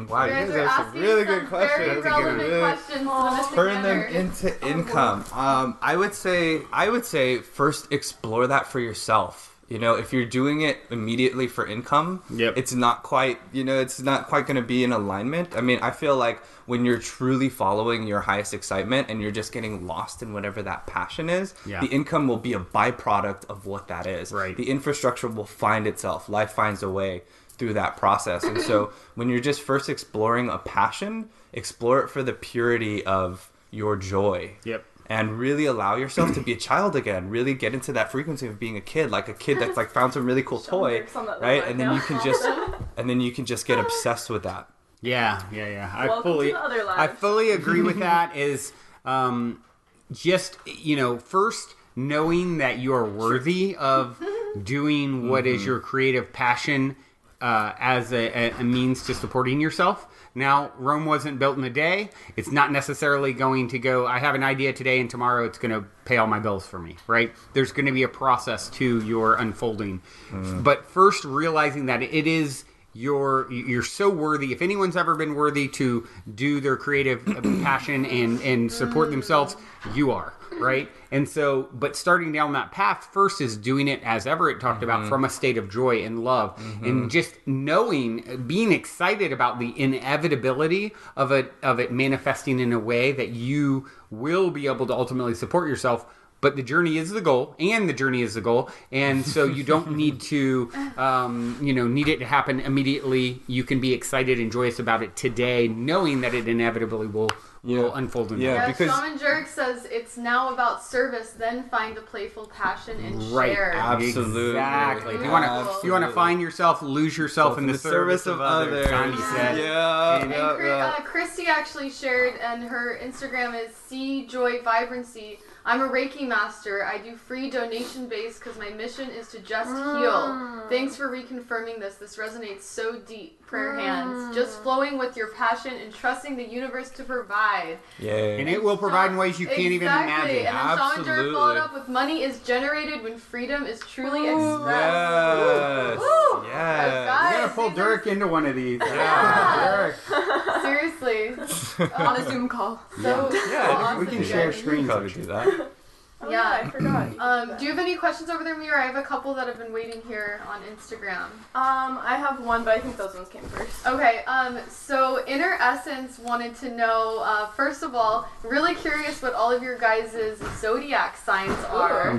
Wow, you guys guys are have some asking really some good questions. very relevant questions to the Mystic Turn them Manor. into income. I would say first explore that for yourself. If you're doing it immediately for income, it's not quite going to be in alignment. I mean, I feel like when you're truly following your highest excitement and you're just getting lost in whatever that passion is, the income will be a byproduct of what that is. Right. The infrastructure will find itself. Life finds a way through that process. And so when you're just first exploring a passion, explore it for the purity of your joy. Yep. and really allow yourself to be a child again. Really get into that frequency of being a kid, like a kid that's like found some really cool toy, right? And then you can just get obsessed with that. Yeah. Welcome to the other life. I fully agree with that. Is just first knowing that you are worthy of doing what is your creative passion as a means to supporting yourself. Now, Rome wasn't built in a day. It's not necessarily going to go, I have an idea today and tomorrow it's going to pay all my bills for me, right? There's going to be a process to your unfolding. But first realizing that it is you're so worthy. If anyone's ever been worthy to do their creative passion and support themselves, you are, right? And so, but starting down that path first is doing it, as Everett talked about, from a state of joy and love, and just knowing, being excited about the inevitability of it manifesting in a way that you will be able to ultimately support yourself. But the journey is the goal, and so you don't need to, need it to happen immediately. You can be excited and joyous about it today, knowing that it inevitably will unfold in Yeah, Yeah, because Shaman Jerk says it's now about service, then find the playful passion and share. Absolutely. Exactly. If you want to find yourself, lose yourself in the service of others. Gandhi said. And Christy actually shared, and her Instagram is See Joy Vibrancy. I'm a Reiki master. I do free donation based because my mission is to just heal. Thanks for reconfirming this. This resonates so deep. Prayer hands. Just flowing with your passion and trusting the universe to provide. Yeah. And it will provide in ways you can't even imagine. And then Shaman Jerk followed up with money is generated when freedom is truly expressed. Yes. Woo! Yes. Guys, You gotta pull these Dirk into one of these. Yeah. Seriously. On a Zoom call. So awesome, we can guys. share screens. Probably do that. Oh, Yeah. I forgot. Do you have any questions over there, Mira? I have a couple that have been waiting here on Instagram. I have one, but I think those ones came first. Okay, so Inner Essence wanted to know, first of all, really curious what all of your guys' zodiac signs are.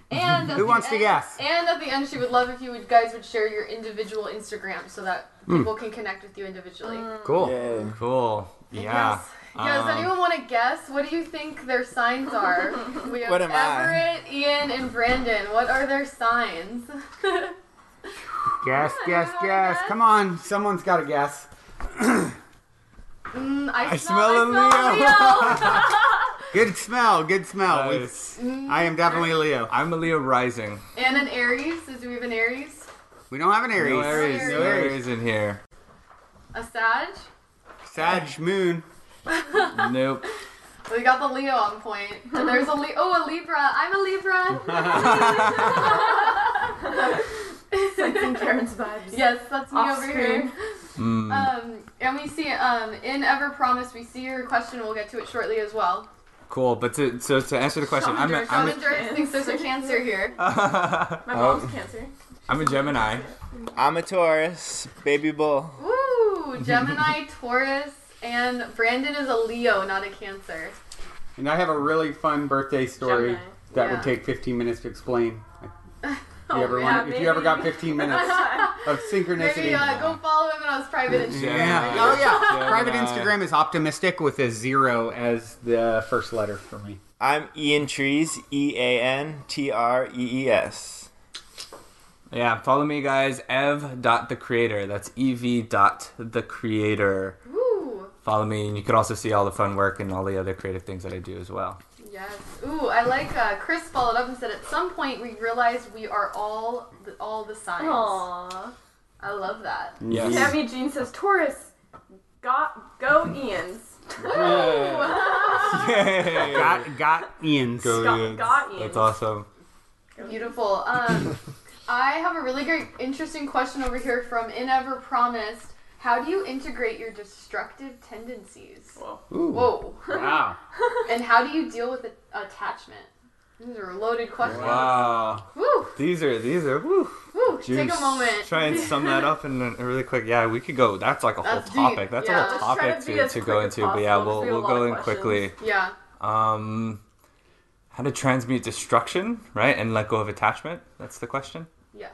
And Who wants to guess? And at the end, she would love if you guys would share your individual Instagram so that people can connect with you individually. Cool. Yay. Cool. Yeah. Yeah, does anyone want to guess? What do you think their signs are? We have What am I? Everett, Ian, and Brandon. What are their signs? Guess. guess? Come on, someone's got to guess. I smell a Leo. Good smell. Nice. I am definitely a Leo. I'm a Leo rising. And an Aries. Do we have an Aries? We don't have an Aries. No Aries. Aries. No Aries in here. A Sag? Sag Moon. Nope. We got the Leo on point. And there's a a Libra. I'm a Libra. Sensing Karen's vibes. Yes, that's me Off over screen. here. And we see in Ever Promise, we see your question. We'll get to it shortly as well. Cool. But to answer the question, Shaman Jerk thinks there's a Cancer here. My mom's Cancer. I'm a Gemini. I'm a Taurus, baby bull. Woo! Gemini, Taurus, and Brandon is a Leo, not a Cancer. And I have a really fun birthday story Gemini. that Yeah. would take 15 minutes to explain. If you ever maybe. got 15 minutes of synchronicity. Maybe go follow him on his private Instagram. Yeah. Oh yeah. Private Instagram is optimistic with a 0 as the first letter for me. I'm Ian Trees, EANTREES. Yeah, follow me, guys. Ev.thecreator. That's EV.thecreator. Ooh, Follow me, and you can also see all the fun work and all the other creative things that I do as well. yes. Ooh, I like Chris followed up and said at some point we realized we are all the signs. Aww. I love that. Yes. Tammy Jean says Taurus. Go Ians. Yay. Got Ian's. Go Ians. Got Ians. That's awesome. Beautiful. I have a really great, interesting question over here from Inever Promised. How do you integrate your destructive tendencies? Ooh. Whoa. Wow. And how do you deal with attachment? These are loaded questions. Wow. Woo. These are woo. Woo. Take a moment. Try and sum that up in a really quick. Yeah, we could go. That's like a whole That's topic. deep. That's Yeah. a Let's whole try topic to be as to quick go as into. But yeah, possible, 'cause we have we'll a lot go of in quickly. Yeah. How to transmute destruction, right, and let go of attachment. That's the question. Yes.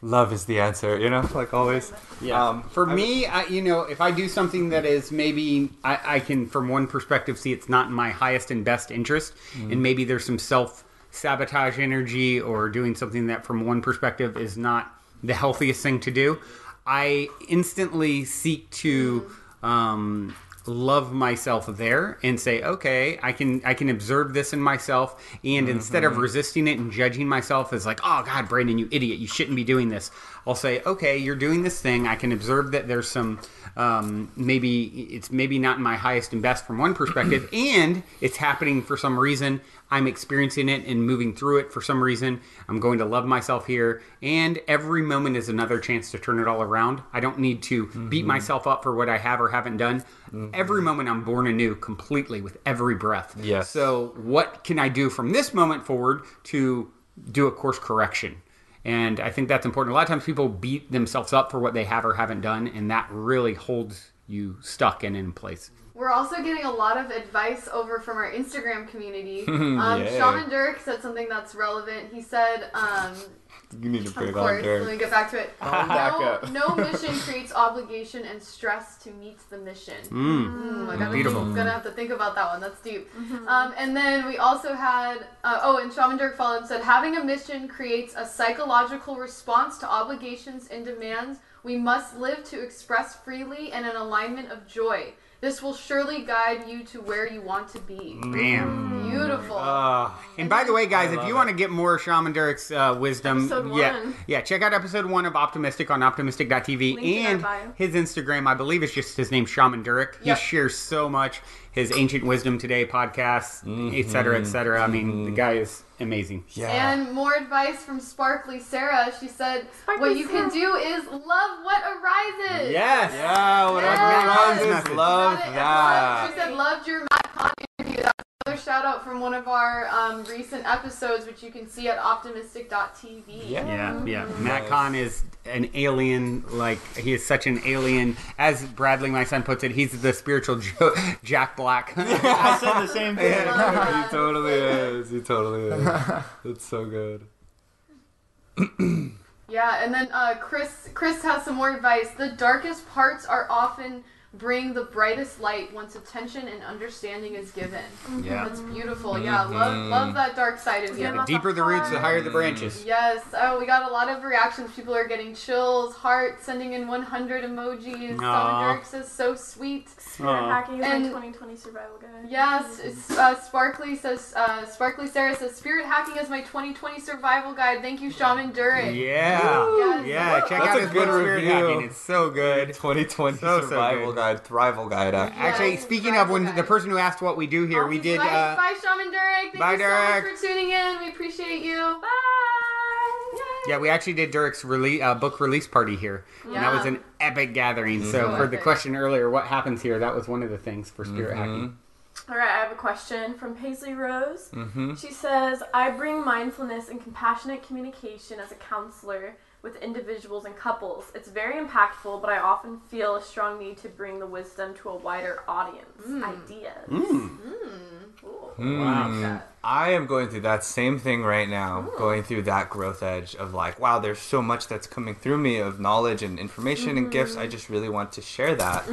love is the answer, like always. Yeah. For me, if I do something that is maybe I can, from one perspective, see it's not in my highest and best interest, and maybe there's some self-sabotage energy or doing something that from one perspective is not the healthiest thing to do, I instantly seek to love myself there and say, okay, I can observe this in myself, and instead of resisting it and judging myself as like, oh God, Brandon, you idiot, you shouldn't be doing this, I'll say, okay, you're doing this thing. I can observe that there's some maybe not in my highest and best from one perspective, and it's happening for some reason. I'm experiencing it and moving through it for some reason. I'm going to love myself here. And every moment is another chance to turn it all around. I don't need to beat myself up for what I have or haven't done. Every moment I'm born anew completely with every breath. Yes. So what can I do from this moment forward to do a course correction? And I think that's important. A lot of times people beat themselves up for what they have or haven't done, and that really holds you stuck and in place. We're also getting a lot of advice over from our Instagram community. Shaman Dirk said something that's relevant. He said, you need to bring of on course, Dirk. let me get back to it. back up. No mission creates obligation and stress to meet the mission. Beautiful. I'm gonna have to think about that one. That's deep. And then we also had, and Shaman Dirk followed and said, having a mission creates a psychological response to obligations and demands we must live to express freely and an alignment of joy. This will surely guide you to where you want to be. Bam. Beautiful. And by the way, guys, if you want to get more Shaman Dirk's wisdom, Episode 1. check out episode 1 of Optimistic on optimistic.tv. Link in our And bio. his Instagram, I believe it's just his name, Shaman Dirk. Yep. He shares so much. His Ancient Wisdom Today podcast, et cetera, et cetera. I mean, the guy is amazing. Yeah. And more advice from Sparkly Sarah. She said, Sparkly what you can do is love what arises. Yes. Yeah, whatever Yes. arises, love Got it. that. She said, loved your Matt Con interview. That's another shout out from one of our recent episodes, which you can see at optimistic.tv. Yeah. Matt Kahn is an alien. Like, he is such an alien. As Bradley, my son, puts it, he's the spiritual Jack Black. I said the same thing. He totally is. He totally is. It's so good. Yeah, and then Chris has some more advice. The darkest parts are often bring the brightest light once attention and understanding is given. Yeah. That's beautiful. Yeah, love that dark side of you. The deeper the roots, the higher the branches. Yes. Oh, we got a lot of reactions. People are getting chills, hearts, sending in 100 emojis. Shaman Dirk says, so sweet. Spirit hacking is And- my 2020 survival guide. Yes, Sparkly Sarah says, Spirit hacking is my 2020 survival guide. Thank you, Shaman Dirk. Yeah. Yes. Yeah, check That's out a his good book, Spirit review. Hacking. It's so good. 2020 So survival good. guide, thrival guide. Actually. Actually, Yes, speaking of when guide. the person who asked what we do here, we did. Bye, Shaman Dirk. bye, Thank you so Dirk. much for tuning in. We appreciate you. Bye. Yeah, we actually did Dirk's book release party here. And that was an epic gathering. So for the epic. question earlier, what happens here, that was one of the things for Spirit Hacking. All right, I have a question from Paisley Rose. She says, I bring mindfulness and compassionate communication as a counselor with individuals and couples. It's very impactful, but I often feel a strong need to bring the wisdom to a wider audience. Ideas. Wow. I am going through that same thing right now, going through that growth edge of like, wow, there's so much that's coming through me of knowledge and information and gifts. I just really want to share that.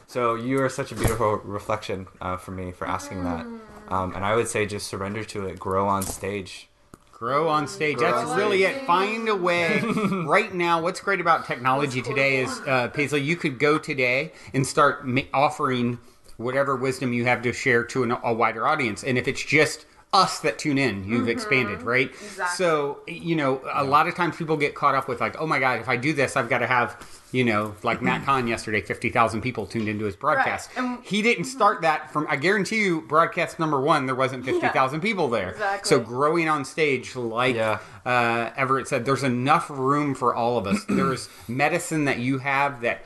So you are such a beautiful reflection for me for asking that. And I would say just surrender to it, grow on stage. Grow on stage. Grow That's on really stage. it. Find a way. Right now, what's great about technology today is, Paisley, you could go today and start offering whatever wisdom you have to share to a wider audience. And if it's just us that tune in, you've expanded, right? Exactly. So, a lot of times people get caught up with like, oh my God, if I do this, I've got to have, like Matt Kahn yesterday, 50,000 people tuned into his broadcast. Right. And- He didn't start that from, I guarantee you, broadcast number 1, there wasn't 50,000 people there. Exactly. So growing on stage, like Everett said, there's enough room for all of us. There's medicine that you have that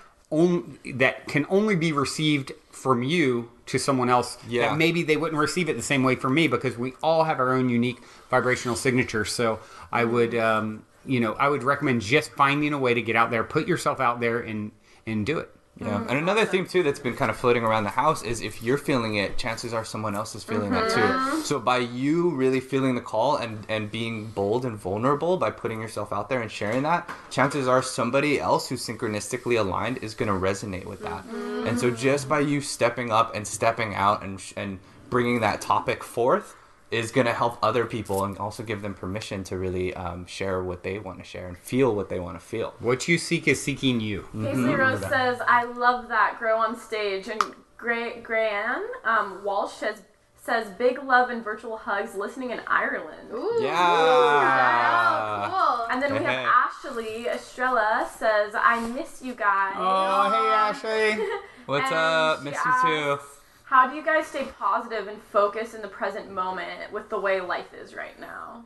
can only be received from you to someone else that maybe they wouldn't receive it the same way from me, because we all have our own unique vibrational signature. So I would I would recommend just finding a way to get out there, put yourself out there and do it. Yeah, and another theme too that's been kind of floating around the house is if you're feeling it, chances are someone else is feeling that too. So by you really feeling the call and being bold and vulnerable by putting yourself out there and sharing that, chances are somebody else who's synchronistically aligned is going to resonate with that. And so just by you stepping up and stepping out and bringing that topic forth is going to help other people and also give them permission to really share what they want to share and feel what they want to feel. What you seek is seeking you. Paisley Rose says, I love that. Grow on stage. And Grayanne Walsh says, big love and virtual hugs listening in Ireland. Ooh. Yeah. Cool. And then we have Ashley Estrella says, I miss you guys. Oh, hey, Ashley. What's And up? she Miss you too. asks, how do you guys stay positive and focused in the present moment with the way life is right now?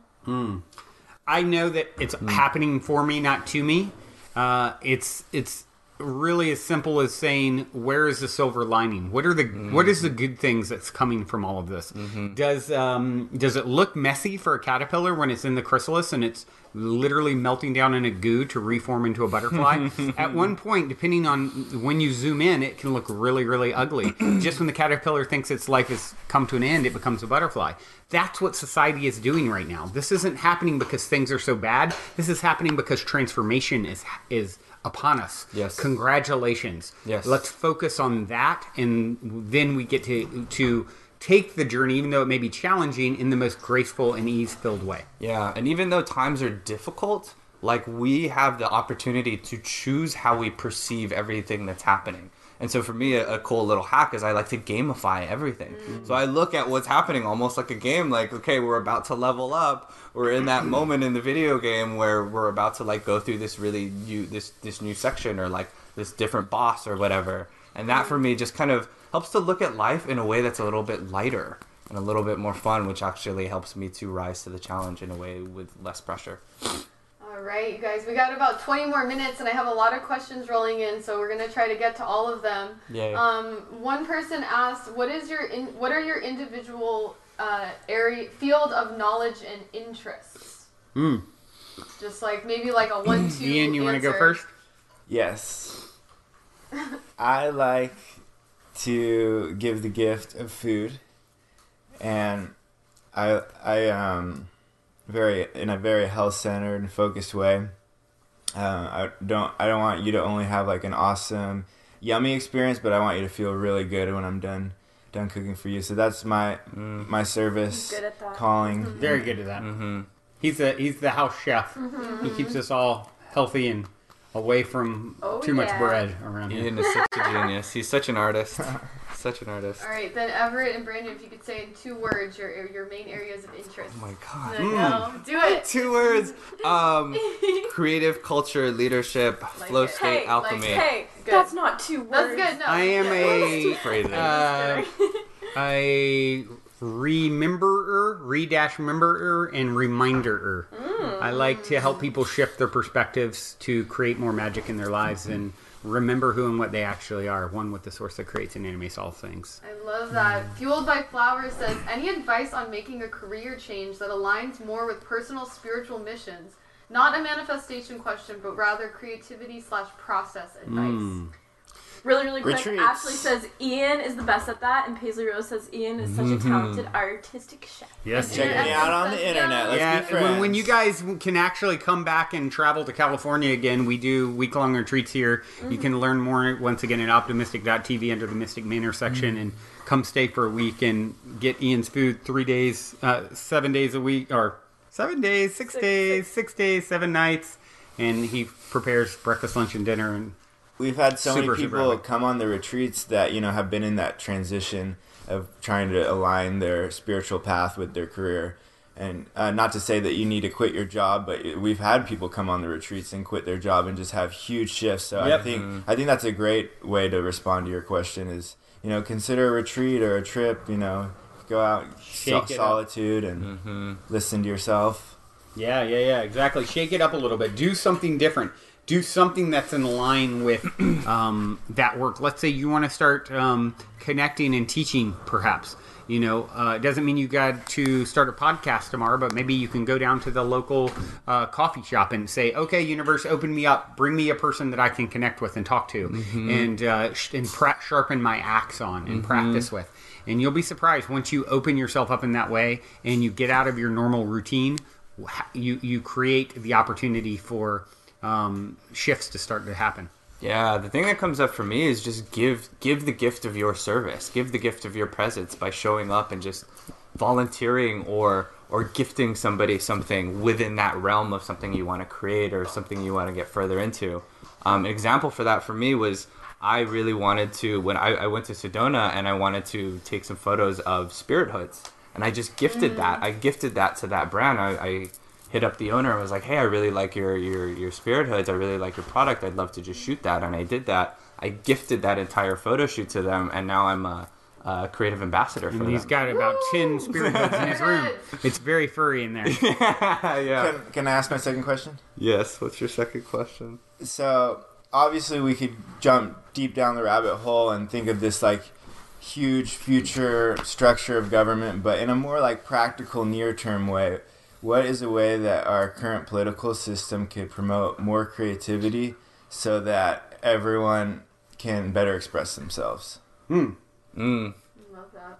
I know that it's happening for me, not to me. It's really as simple as saying, where is the silver lining? What is the good things that's coming from all of this? Does it look messy for a caterpillar when it's in the chrysalis and it's literally melting down in a goo to reform into a butterfly? At one point, depending on when you zoom in, it can look really, really ugly. Just when the caterpillar thinks its life has come to an end, it becomes a butterfly. That's what society is doing right now. This isn't happening because things are so bad. This is happening because transformation is upon us. Yes. Congratulations. Yes. Let's focus on that, and then we get to take the journey, even though it may be challenging, in the most graceful and ease-filled way. Yeah, and even though times are difficult, like, we have the opportunity to choose how we perceive everything that's happening. And so for me, a cool little hack is I like to gamify everything. So I look at what's happening almost like a game, like, okay, we're about to level up. We're in that moment in the video game where we're about to, like, go through this really this new section, or like this different boss or whatever. And that for me just kind of helps to look at life in a way that's a little bit lighter and a little bit more fun, which actually helps me to rise to the challenge in a way with less pressure. All right, you guys, we got about 20 more minutes, and I have a lot of questions rolling in, so we're gonna try to get to all of them. Yay. One person asked, what are your individual field of knowledge and interests? Just like maybe like a 1-2. Ian, you want to go first? Yes. I like to give the gift of food, and I in a very health-centered and focused way. I don't want you to only have like an awesome, yummy experience, but I want you to feel really good when I'm done cooking for you. So that's my service Good at that. calling. Very good at that. He's the house chef. He keeps us all healthy and away from too much bread around here. Ian is such a genius. He's such an artist. Such an artist. All right, then Everett and Brandon, if you could say in 2 words your main areas of interest. Oh my god. No, do it. 2 words. Creative culture, leadership, flow state, alchemy. Hey, good. That's not 2 words. That's good. No. I am a Phrases. a rememberer, and reminderer. I like to help people shift their perspectives to create more magic in their lives and remember who and what they actually are, one with the source that creates and animates all things. I love that. Fueled by Flowers says, any advice on making a career change that aligns more with personal spiritual missions? Not a manifestation question, but rather creativity/process advice. Really, really quick, Retreats. Ashley says Ian is the best at that, and Paisley Rose says Ian is such a talented artistic chef. Yes. Check me out on the internet. Let's be friends. When you guys can actually come back and travel to California again, we do week-long retreats here. You can learn more, once again, at optimistic.tv under the Mystic Manor section, and come stay for a week and get Ian's food 3 days, 7 days a week, or 7 days, 6 days, 6 days, 7 nights, and he prepares breakfast, lunch, and dinner. And we've had so Super, many super people epic. come on the retreats that, have been in that transition of trying to align their spiritual path with their career. And not to say that you need to quit your job, but we've had people come on the retreats and quit their job and just have huge shifts. So Yep. I think that's a great way to respond to your question is, consider a retreat or a trip, go out, Shake it up. solitude and listen to yourself. Yeah, exactly. Shake it up a little bit. Do something different. Do something that's in line with that work. Let's say you want to start connecting and teaching, perhaps. It doesn't mean you got to start a podcast tomorrow, but maybe you can go down to the local coffee shop and say, okay, universe, open me up. Bring me a person that I can connect with and talk to and sharpen my axe on and practice with. And you'll be surprised once you open yourself up in that way and you get out of your normal routine, you create the opportunity for shifts to start to happen. Yeah, the thing that comes up for me is just give the gift of your service, give the gift of your presence by showing up and just volunteering or gifting somebody something within that realm of something you want to create or something you want to get further into. An example for that for me was I really wanted to, when I went to Sedona and I wanted to take some photos of spirit hoods, and I just gifted that. I gifted that to that brand. I hit up the owner and was like, hey, I really like your spirit hoods. I really like your product. I'd love to just shoot that. And I did that. I gifted that entire photo shoot to them, and now I'm a creative ambassador for them. He's got about 10 spirit hoods in his room. It's very furry in there. Yeah. Can I ask my second question? Yes. What's your second question? So, obviously we could jump deep down the rabbit hole and think of this like huge future structure of government, but in a more like practical near-term way, what is a way that our current political system could promote more creativity so that everyone can better express themselves? Love that.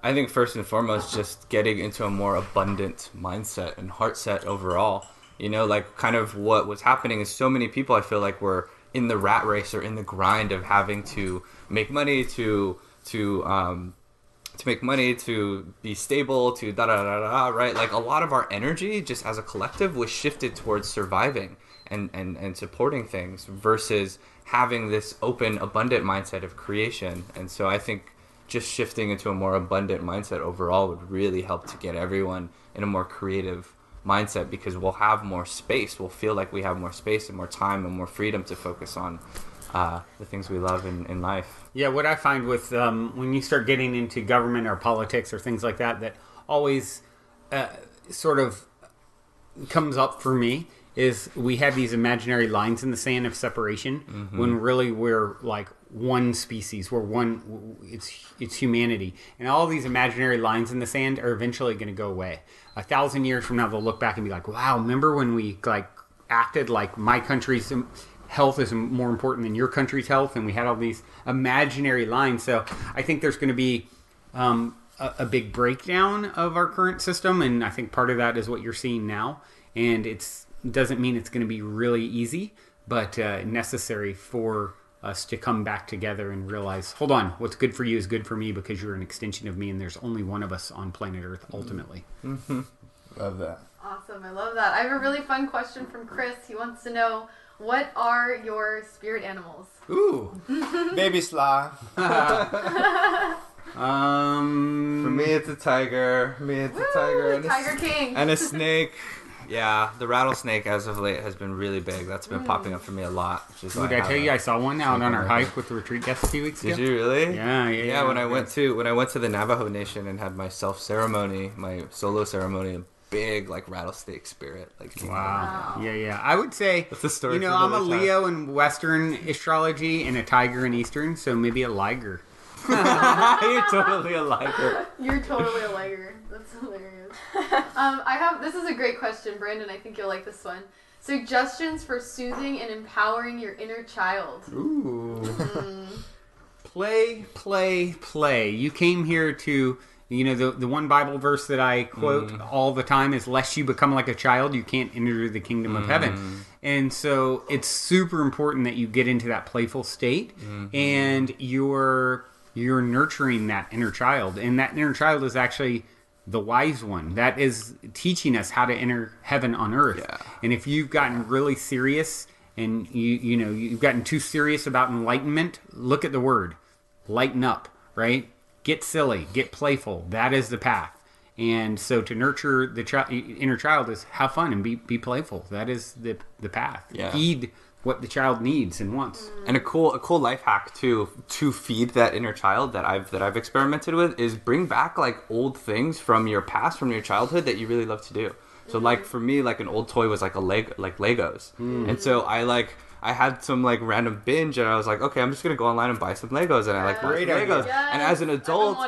I think first and foremost, just getting into a more abundant mindset and heart set overall. Like kind of what was happening is so many people, I feel like, were in the rat race or in the grind of having to make money to make money, to be stable, to da-da-da-da, right? Like a lot of our energy just as a collective was shifted towards surviving and supporting things versus having this open, abundant mindset of creation. And so I think just shifting into a more abundant mindset overall would really help to get everyone in a more creative mindset, because we'll have more space. We'll feel like we have more space and more time and more freedom to focus on the things we love in life. Yeah, what I find with when you start getting into government or politics or things like that, that always sort of comes up for me is we have these imaginary lines in the sand of separation when really we're like one species. We're one. It's humanity, and all these imaginary lines in the sand are eventually going to go away. 1,000 years from now, they'll look back and be like, "Wow, remember when we like acted like my country's health is more important than your country's health?" And we had all these imaginary lines. So I think there's going to be a big breakdown of our current system, and I think part of that is what you're seeing now. And it doesn't mean it's going to be really easy, but necessary for us to come back together and realize, hold on, what's good for you is good for me because you're an extension of me, and there's only one of us on planet Earth ultimately. Love that. Awesome. I love that. I have a really fun question from Chris. He wants to know, what are your spirit animals? Ooh. Baby sloth. For me, it's a tiger. Tiger King. And a snake. Yeah, the rattlesnake as of late has been really big. That's been popping up for me a lot. Did I tell you I saw one out on our hike with the retreat guests a few weeks ago? Did you really? Yeah. When I went to the Navajo Nation and had my my solo ceremony, a big like rattlesnake spirit came out. Wow. Yeah. I would say, That's the story. I'm a Leo in Western astrology and a tiger in Eastern, so maybe a liger. You're totally a liger. You're totally a liger. That's hilarious. This is a great question, Brandon. I think you'll like this one. Suggestions for soothing and empowering your inner child. Ooh. Play. You came here to, the one Bible verse that I quote all the time is, lest you become like a child, you can't enter the kingdom of heaven. And so it's super important that you get into that playful state and you're nurturing that inner child. And that inner child is actually the wise one. That is teaching us how to enter heaven on earth. Yeah. And if you've gotten really serious and you've gotten too serious about enlightenment, look at the word. Lighten up, right? Get silly, get playful. That is the path. And so to nurture the inner child is have fun and be playful. That is the path. Yeah. Heed what the child needs and wants. And a cool life hack too to feed that inner child that I've experimented with is bring back like old things from your past, from your childhood that you really love to do. So like for me, like an old toy was like Legos. And so I had some like random binge, and I was like, okay, I'm just gonna go online and buy some Legos, and I like bought some Legos. Yes. And as an adult,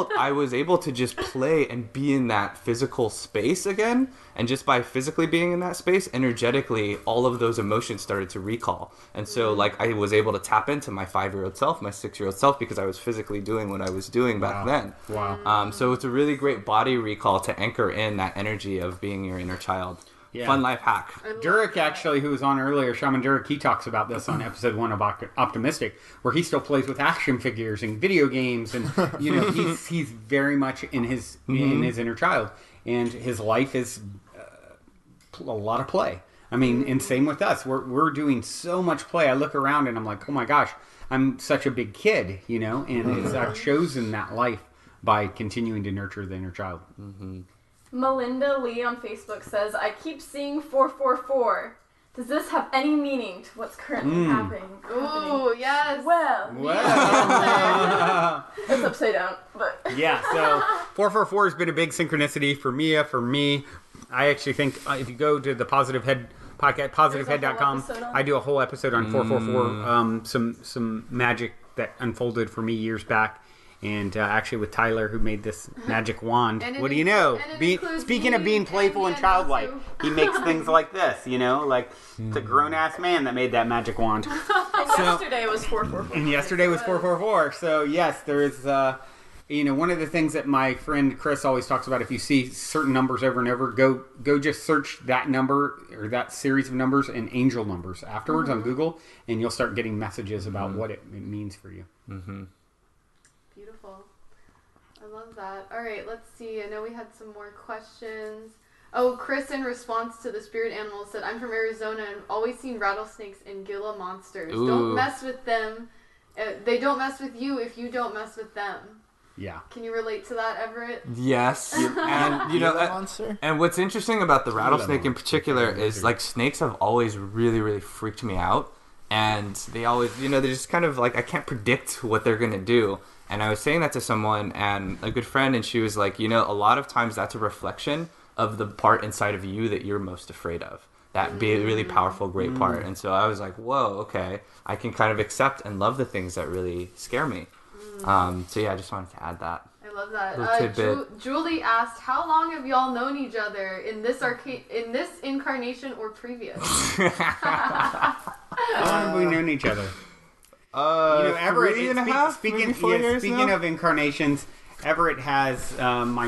that. I was able to just play and be in that physical space again. And just by physically being in that space, energetically, all of those emotions started to recall. And so like I was able to tap into my 5-year-old self, my 6-year-old self, because I was physically doing what I was doing back then. Wow. So it's a really great body recall to anchor in that energy of being your inner child. Yeah. Fun life hack. Durek, actually, who was on earlier, Shaman Durek, he talks about this on episode 1 of Optimistic, where he still plays with action figures and video games, and he's very much in his inner child, and his life is a lot of play. I mean, and same with us. We're doing so much play. I look around and I'm like, oh my gosh, I'm such a big kid, and I've chosen that life by continuing to nurture the inner child. Melinda Lee on Facebook says, I keep seeing 444. Does this have any meaning to what's currently happening? Ooh, yes. Well. It's upside down, but... Yeah, so 444 has been a big synchronicity for Mia, for me. I actually think if you go to the Positive Head podcast, positivehead.com, I do a whole episode on 444, some magic that unfolded for me years back. And actually with Tyler, who made this magic wand. What do you know? Speaking of being playful and childlike, he makes things like this, like it's a grown-ass man that made that magic wand. And yesterday was 444. And yesterday was 444. So yes, there is, one of the things that my friend Chris always talks about, if you see certain numbers over and over, go just search that number or that series of numbers and angel numbers afterwards on Google, and you'll start getting messages about what it means for you. Beautiful. I love that. All right, let's see. I know we had some more questions. Oh, Chris, in response to the spirit animals, said, I'm from Arizona and always seen rattlesnakes and Gila monsters. Ooh. Don't mess with them. They don't mess with you if you don't mess with them. Yeah. Can you relate to that, Everett? Yes. And and what's interesting about the rattlesnake in particular is like snakes have always really, really freaked me out. And they always, they're just kind of like, I can't predict what they're going to do. And I was saying that to someone, and a good friend, and she was like, a lot of times that's a reflection of the part inside of you that you're most afraid of. That be a really powerful, great part. And so I was like, whoa, okay. I can kind of accept and love the things that really scare me. So yeah, I just wanted to add that. I love that. Julie asked, how long have y'all known each other in this incarnation or previous? How long have we known each other? Everett, 3.5, 4 years speaking now? of incarnations, Everett has my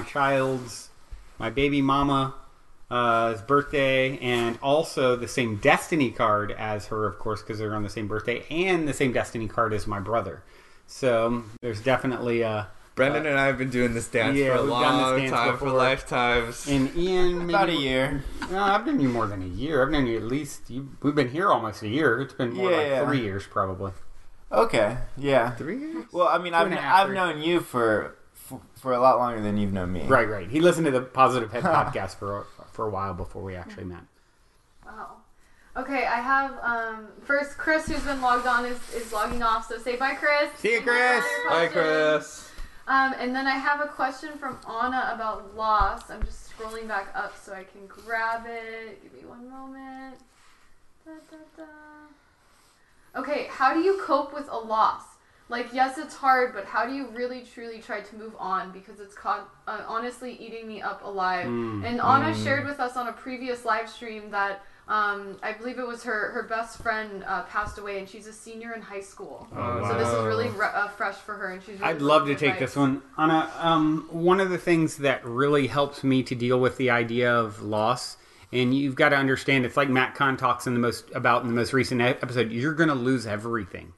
baby mama, his birthday, and also the same destiny card as her, of course, because they're on the same birthday, and the same destiny card as my brother. So there's definitely a... Brendan and I have been doing this dance for a long time, for lifetimes. And Ian, about a year. No, I've known you more than a year. I've known you at least... We've been here almost a year. It's been more like 3 years, probably. Okay, yeah. 3 years? Well, I mean, I've known you for a lot longer than you've known me. Right. He listened to the Positive Head podcast for a while before we actually met. Wow. Okay, I have first Chris, who's been logged on, is logging off. So say bye, Chris. See you, Chris. Bye, Chris. And then I have a question from Anna about loss. I'm just scrolling back up so I can grab it. Give me one moment. Okay, how do you cope with a loss? Like, yes, it's hard, but how do you really, truly try to move on? Because it's honestly eating me up alive. And Anna shared with us on a previous live stream that I believe it was her best friend passed away, and she's a senior in high school. So this is really fresh for her, and she's really I'd love to take this one. Anna, one of the things that really helps me to deal with the idea of loss, and you've got to understand, it's like Matt Kahn talks in the most recent episode, you're going to lose everything.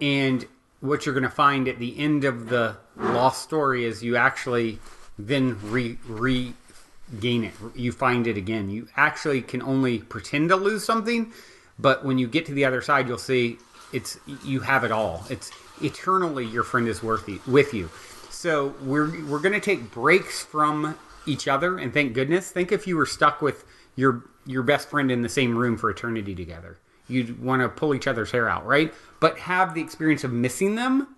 And what you're going to find at the end of the lost story is you actually then regain it. You find it again. You actually can only pretend to lose something, but when you get to the other side, you'll see you have it all. It's eternally your friend is with you. So we're going to take breaks from each other, and thank goodness. Think if you were stuck with your best friend in the same room for eternity together. You'd want to pull each other's hair out, right? But have the experience of missing them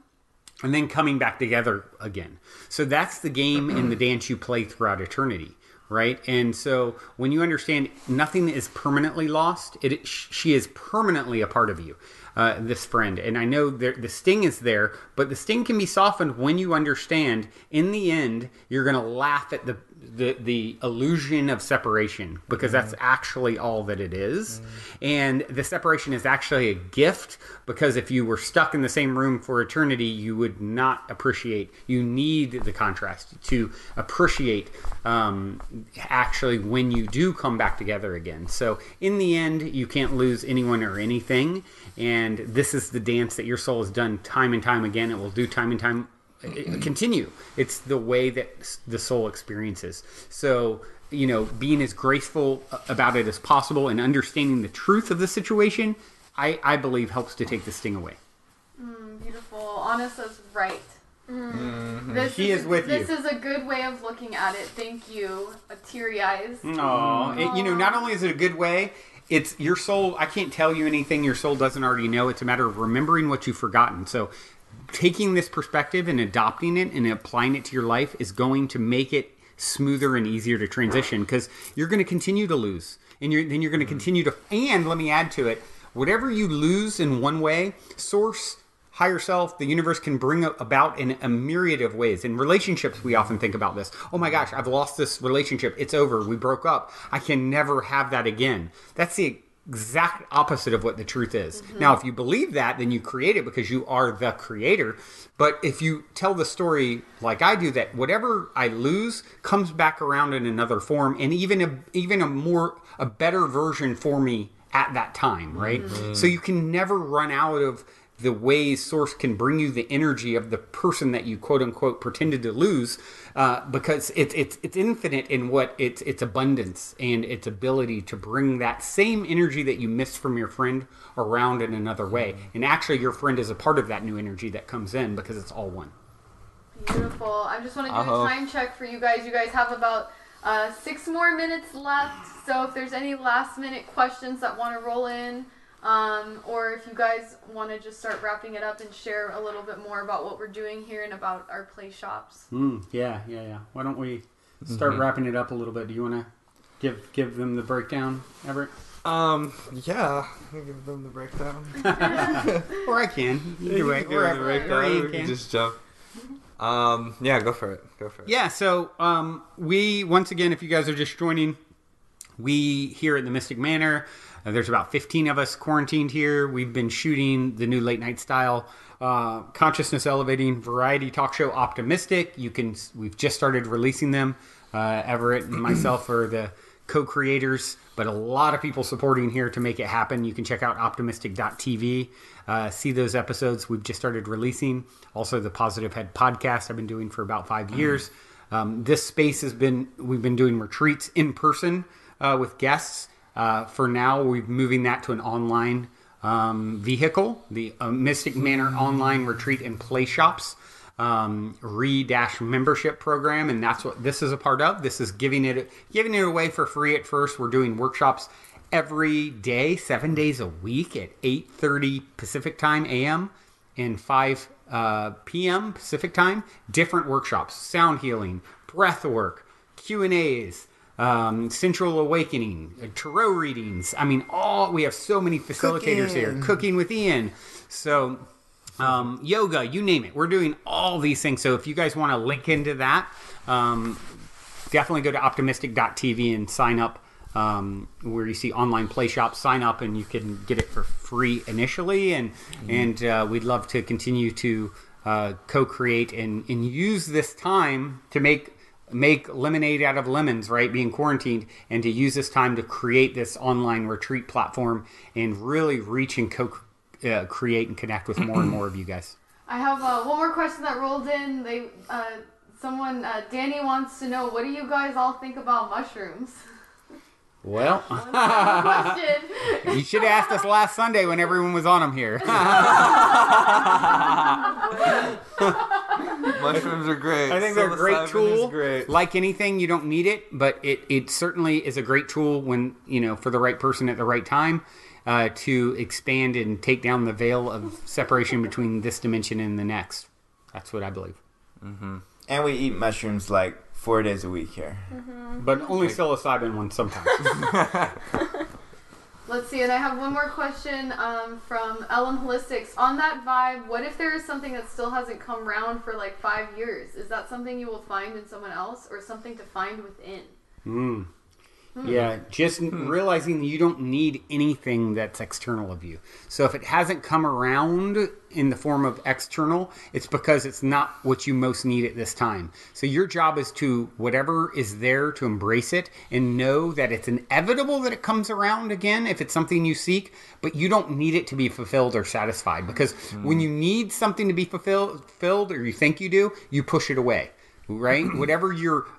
and then coming back together again. So that's the game and the dance you play throughout eternity, right? And so when you understand nothing is permanently lost, she is permanently a part of you, this friend. And I know the sting is there, but the sting can be softened when you understand in the end, you're going to laugh at the illusion of separation, because that's actually all that it is. And the separation is actually a gift, because if you were stuck in the same room for eternity, you would not appreciate. You need the contrast to appreciate actually when you do come back together again. So in the end, you can't lose anyone or anything. And this is the dance that your soul has done time and time again. It will do time and time continue. It's the way that the soul experiences. So, being as graceful about it as possible and understanding the truth of the situation, I believe helps to take the sting away. Beautiful. Anna says right. She is with you. This is a good way of looking at it. Thank you. Teary eyes. Not only is it a good way, it's your soul. I can't tell you anything your soul doesn't already know. It's a matter of remembering what you've forgotten. So taking this perspective and adopting it and applying it to your life is going to make it smoother and easier to transition, because you're going to continue to lose. And then you're going to continue to... And let me add to it, whatever you lose in one way, source, higher self, the universe can bring about in a myriad of ways. In relationships, we often think about this. Oh my gosh, I've lost this relationship. It's over. We broke up. I can never have that again. That's the exact opposite of what the truth is. Now, if you believe that, then you create it because you are the creator. But if you tell the story like I do, that whatever I lose comes back around in another form, and even a better version for me at that time, right? So you can never run out of the ways Source can bring you the energy of the person that you quote unquote pretended to lose, because it's infinite in what its abundance and its ability to bring that same energy that you missed from your friend around in another way. And actually your friend is a part of that new energy that comes in, because it's all one. Beautiful. I just want to do a time check for you guys. You guys have about 6 more minutes left. So if there's any last minute questions that want to roll in, or if you guys want to just start wrapping it up and share a little bit more about what we're doing here and about our play shops. Yeah. Why don't we start wrapping it up a little bit? Do you want to give them the breakdown, Everett? Yeah, I can give them the breakdown. Or I can. Either way. We can just jump. Yeah, go for it. Yeah, so we, once again, if you guys are just joining, we here at the Mystic Manor, there's about 15 of us quarantined here. We've been shooting the new late night style consciousness elevating variety talk show Optimistic. We've just started releasing them. Everett and myself are the co-creators, but a lot of people supporting here to make it happen. You can check out optimistic.tv, see those episodes we've just started releasing. Also the Positive Head podcast I've been doing for about 5 years. This space we've been doing retreats in person with guests. For now, we're moving that to an online vehicle, the Mystic Manor Online Retreat and Playshops membership program, and that's what this is a part of. This is giving it away for free at first. We're doing workshops every day, 7 days a week at 8:30 Pacific time a.m. and 5 p.m. Pacific time. Different workshops: sound healing, breath work, Q&As. Central Awakening, tarot readings. I mean, we have so many facilitators here. Cooking with Ian. So, yoga, you name it. We're doing all these things. So if you guys want to link into that, definitely go to optimistic.tv and sign up, where you see online play shops. Sign up and you can get it for free initially. And we'd love to continue to co-create and use this time to make lemonade out of lemons, right? Being quarantined, and to use this time to create this online retreat platform and really reach and create and connect with more and more of you guys. I have one more question that rolled in. Danny wants to know, what do you guys all think about mushrooms? Well, you should have asked us last Sunday when everyone was on them here. Mushrooms are great. I think they're a great tool. Like anything, you don't need it, but it certainly is a great tool when, for the right person at the right time, to expand and take down the veil of separation between this dimension and the next. That's what I believe. And we eat mushrooms like 4 days a week here. But only psilocybin one sometimes. Let's see, and I have one more question from LM Holistics. On that vibe, what if there is something that still hasn't come round for like 5 years? Is that something you will find in someone else or something to find within? Yeah, just realizing you don't need anything that's external of you. So if it hasn't come around in the form of external, it's because it's not what you most need at this time. So your job is to, whatever is there, to embrace it and know that it's inevitable that it comes around again if it's something you seek, but you don't need it to be fulfilled or satisfied. Because when you need something to be fulfilled or you think you do, you push it away, right? Whatever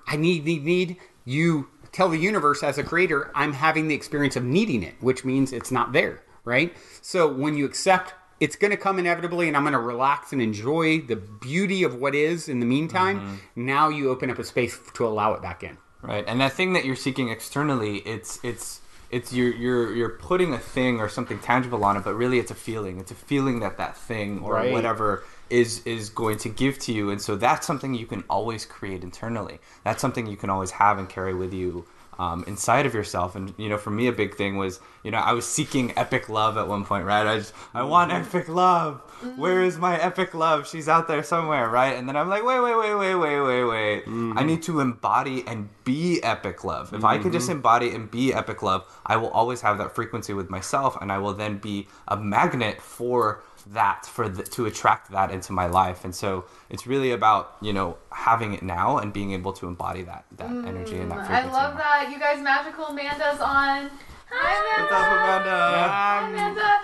I need, you tell the universe as a creator, I'm having the experience of needing it, which means it's not there, right? So when you accept it's going to come inevitably and I'm going to relax and enjoy the beauty of what is in the meantime, now you open up a space to allow it back in. Right. And that thing that you're seeking externally, it's you're putting a thing or something tangible on it, but really it's a feeling. It's a feeling that thing or whatever is going to give to you. And so that's something you can always create internally. That's something you can always have and carry with you inside of yourself. And, for me, a big thing was, I was seeking epic love at one point, right? I want epic love. Where is my epic love? She's out there somewhere, right? And then I'm like, wait. I need to embody and be epic love. If I can just embody and be epic love, I will always have that frequency with myself, and I will then be a magnet for that, to attract that into my life. And so it's really about, having it now and being able to embody that energy and that frequency. I love that. You guys, Magical Amanda's on. Hi, Amanda. What's up, Amanda? Hi, Amanda.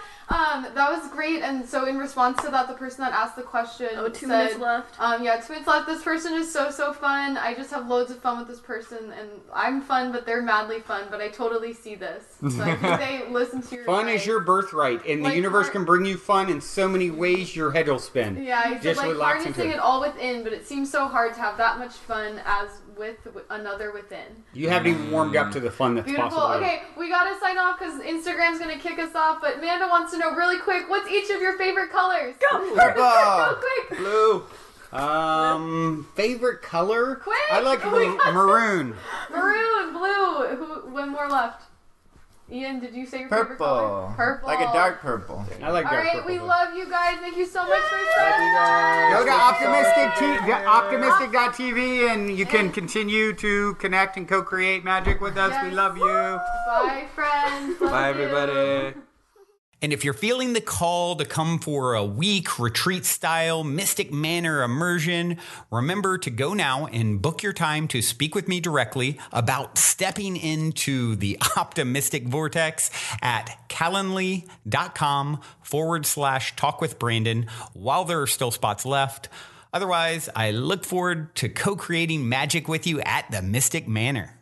That was great. And so in response to that, the person that asked the question 2 minutes left. 2 minutes left. This person is so fun. I just have loads of fun with this person, and I'm fun, but they're madly fun. But I totally see this. So I think they listen to your fun advice. is your birthright, and the universe can bring you fun in so many ways your head will spin. Yeah, he said just harnessing it all within, but it seems so hard to have that much fun as with another within. You haven't even warmed up to the fun that's Beautiful. possible. Okay, we gotta sign off because Instagram's gonna kick us off. But Amanda wants to know really quick, what's each of your favorite colors? Go! Purple! Go quick! Blue. Favorite color? Quick! I like maroon. Maroon, blue. One more left. Ian, did you say your favorite color? Purple. Like a dark purple. I like dark All right, purple. we love you guys. Thank you so much for stopping. Go to optimistic.tv and you can continue to connect and co-create magic with us. Yes. We love you. Bye, friends. Love Bye, you. everybody. And if you're feeling the call to come for a week retreat-style Mystic Manor immersion, remember to go now and book your time to speak with me directly about stepping into the optimistic vortex at calendly.com/talk with Brandon while there are still spots left. Otherwise, I look forward to co-creating magic with you at the Mystic Manor.